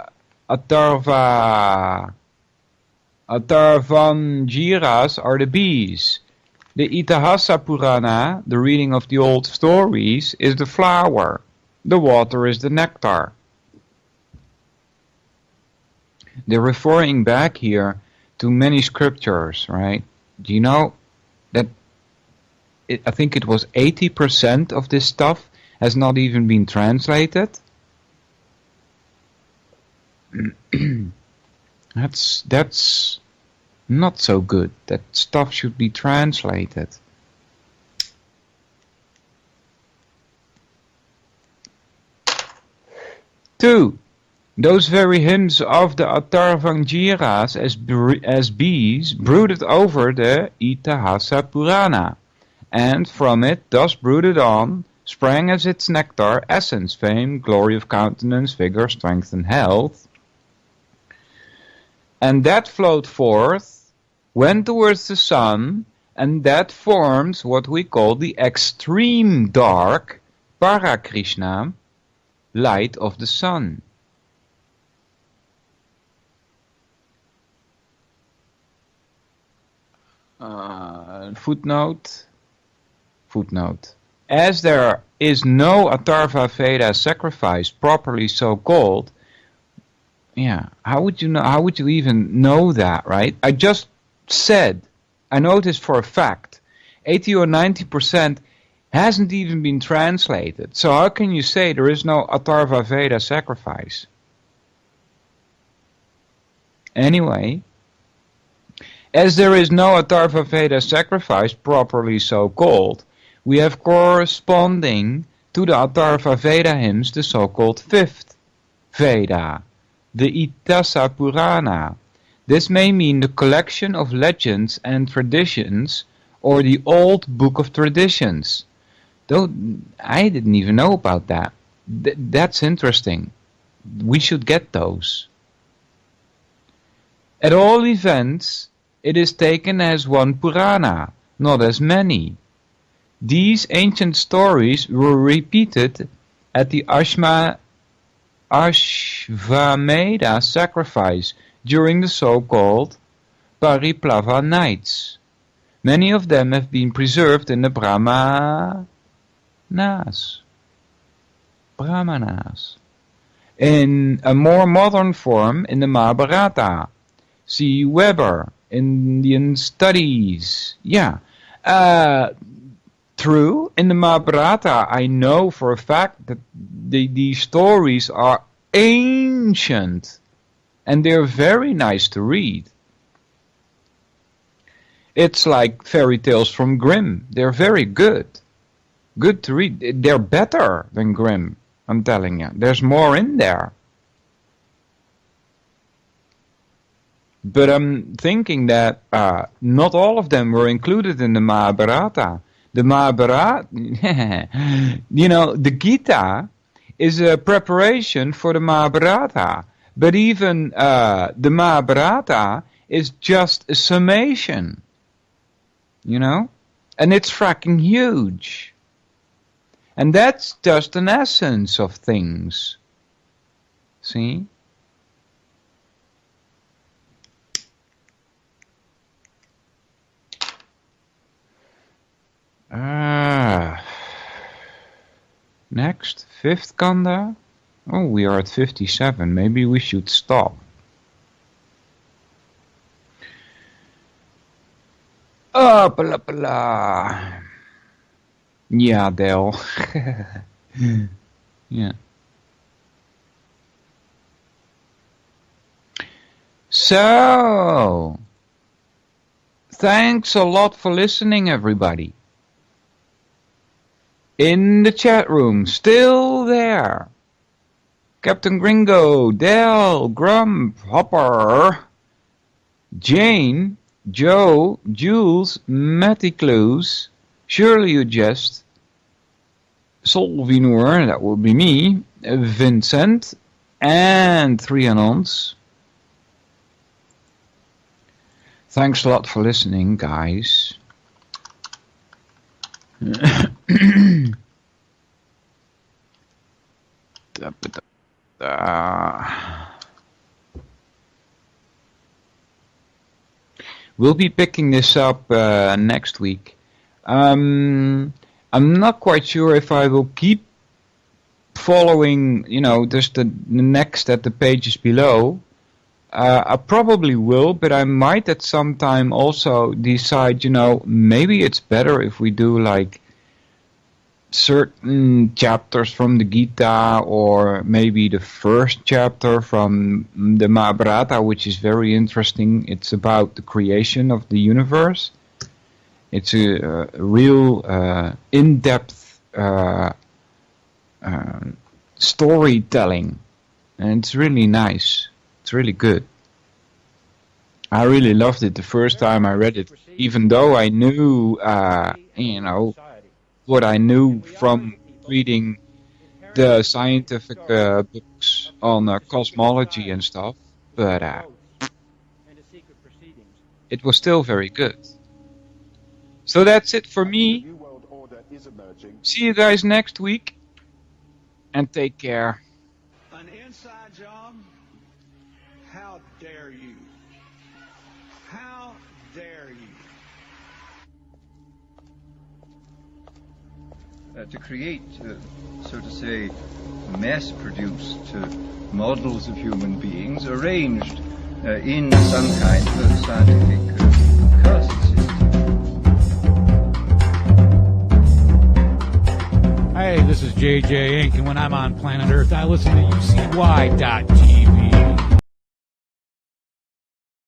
Atharvangiras are the bees. The Itihasa Purana, the reading of the old stories, is the flower. The water is the nectar. They're referring back here to many scriptures, right? Do you know that I think it was 80% of this stuff has not even been translated? That's not so good. That stuff should be translated. Two, those very hymns of the Atharvangiras as bees brooded over the Itihasa Purana, and from it, thus brooded on, sprang as its nectar, essence, fame, glory of countenance, vigor, strength, and health. And that flowed forth, went towards the sun, and that forms what we call the extreme dark, Parakrishna, light of the sun. Footnote. As there is no Atharva Veda sacrifice properly so called, how would you even know that, right? I just said, I know this for a fact, 80 or 90% hasn't even been translated. So how can you say there is no Atharva Veda sacrifice? Anyway, as there is no Atharva Veda sacrifice, properly so called, we have corresponding to the Atharva Veda hymns the so-called fifth Veda, the Itasa Purana. This may mean the collection of legends and traditions, or the old book of traditions. Though I didn't even know about that. That's interesting. We should get those. At all events, it is taken as one Purana, not as many. These ancient stories were repeated at the Ashvamedha sacrifice during the so-called Pariplava nights. Many of them have been preserved in the Brahmanas. In a more modern form in the Mahabharata. See Weber, Indian Studies. Yeah. True, in the Mahabharata I know for a fact that these stories are ancient. And they're very nice to read. It's like fairy tales from Grimm. They're very good. Good to read. They're better than Grimm, I'm telling you. There's more in there. But I'm thinking that not all of them were included in the Mahabharata. The Mahabharata, the Gita is a preparation for the Mahabharata. But even the Mahabharata is just a summation, and it's fracking huge. And that's just an essence of things. See? Next, fifth Kanda. Oh, we are at 57. Maybe we should stop. Oh, blah, blah. Yeah, Del. Yeah. So, thanks a lot for listening, everybody. In the chat room, still there. Captain Gringo, Del, Grump, Hopper, Jane, Joe, Jules, Matty Clues, Surely You Jest, Solvinur, that would be me, Vincent, and 3 Anons. Thanks a lot for listening, guys. We'll be picking this up next week. I'm not quite sure if I will keep following, just the next at the pages below. I probably will, but I might at some time also decide, maybe it's better if we do like certain chapters from the Gita, or maybe the first chapter from the Mahabharata, which is very interesting. It's about the creation of the universe. It's a real in-depth storytelling, and it's really nice. It's really good. I really loved it the first time I read it, even though I knew, what I knew from reading the scientific books on cosmology and stuff, but it was still very good. So that's it for me. See you guys next week, and take care. An inside job? How dare you? How dare you? To create, so to say, mass-produced models of human beings arranged in some kind of scientific caste system. Hey, this is JJ Inc., and when I'm on planet Earth, I listen to UCY.TV.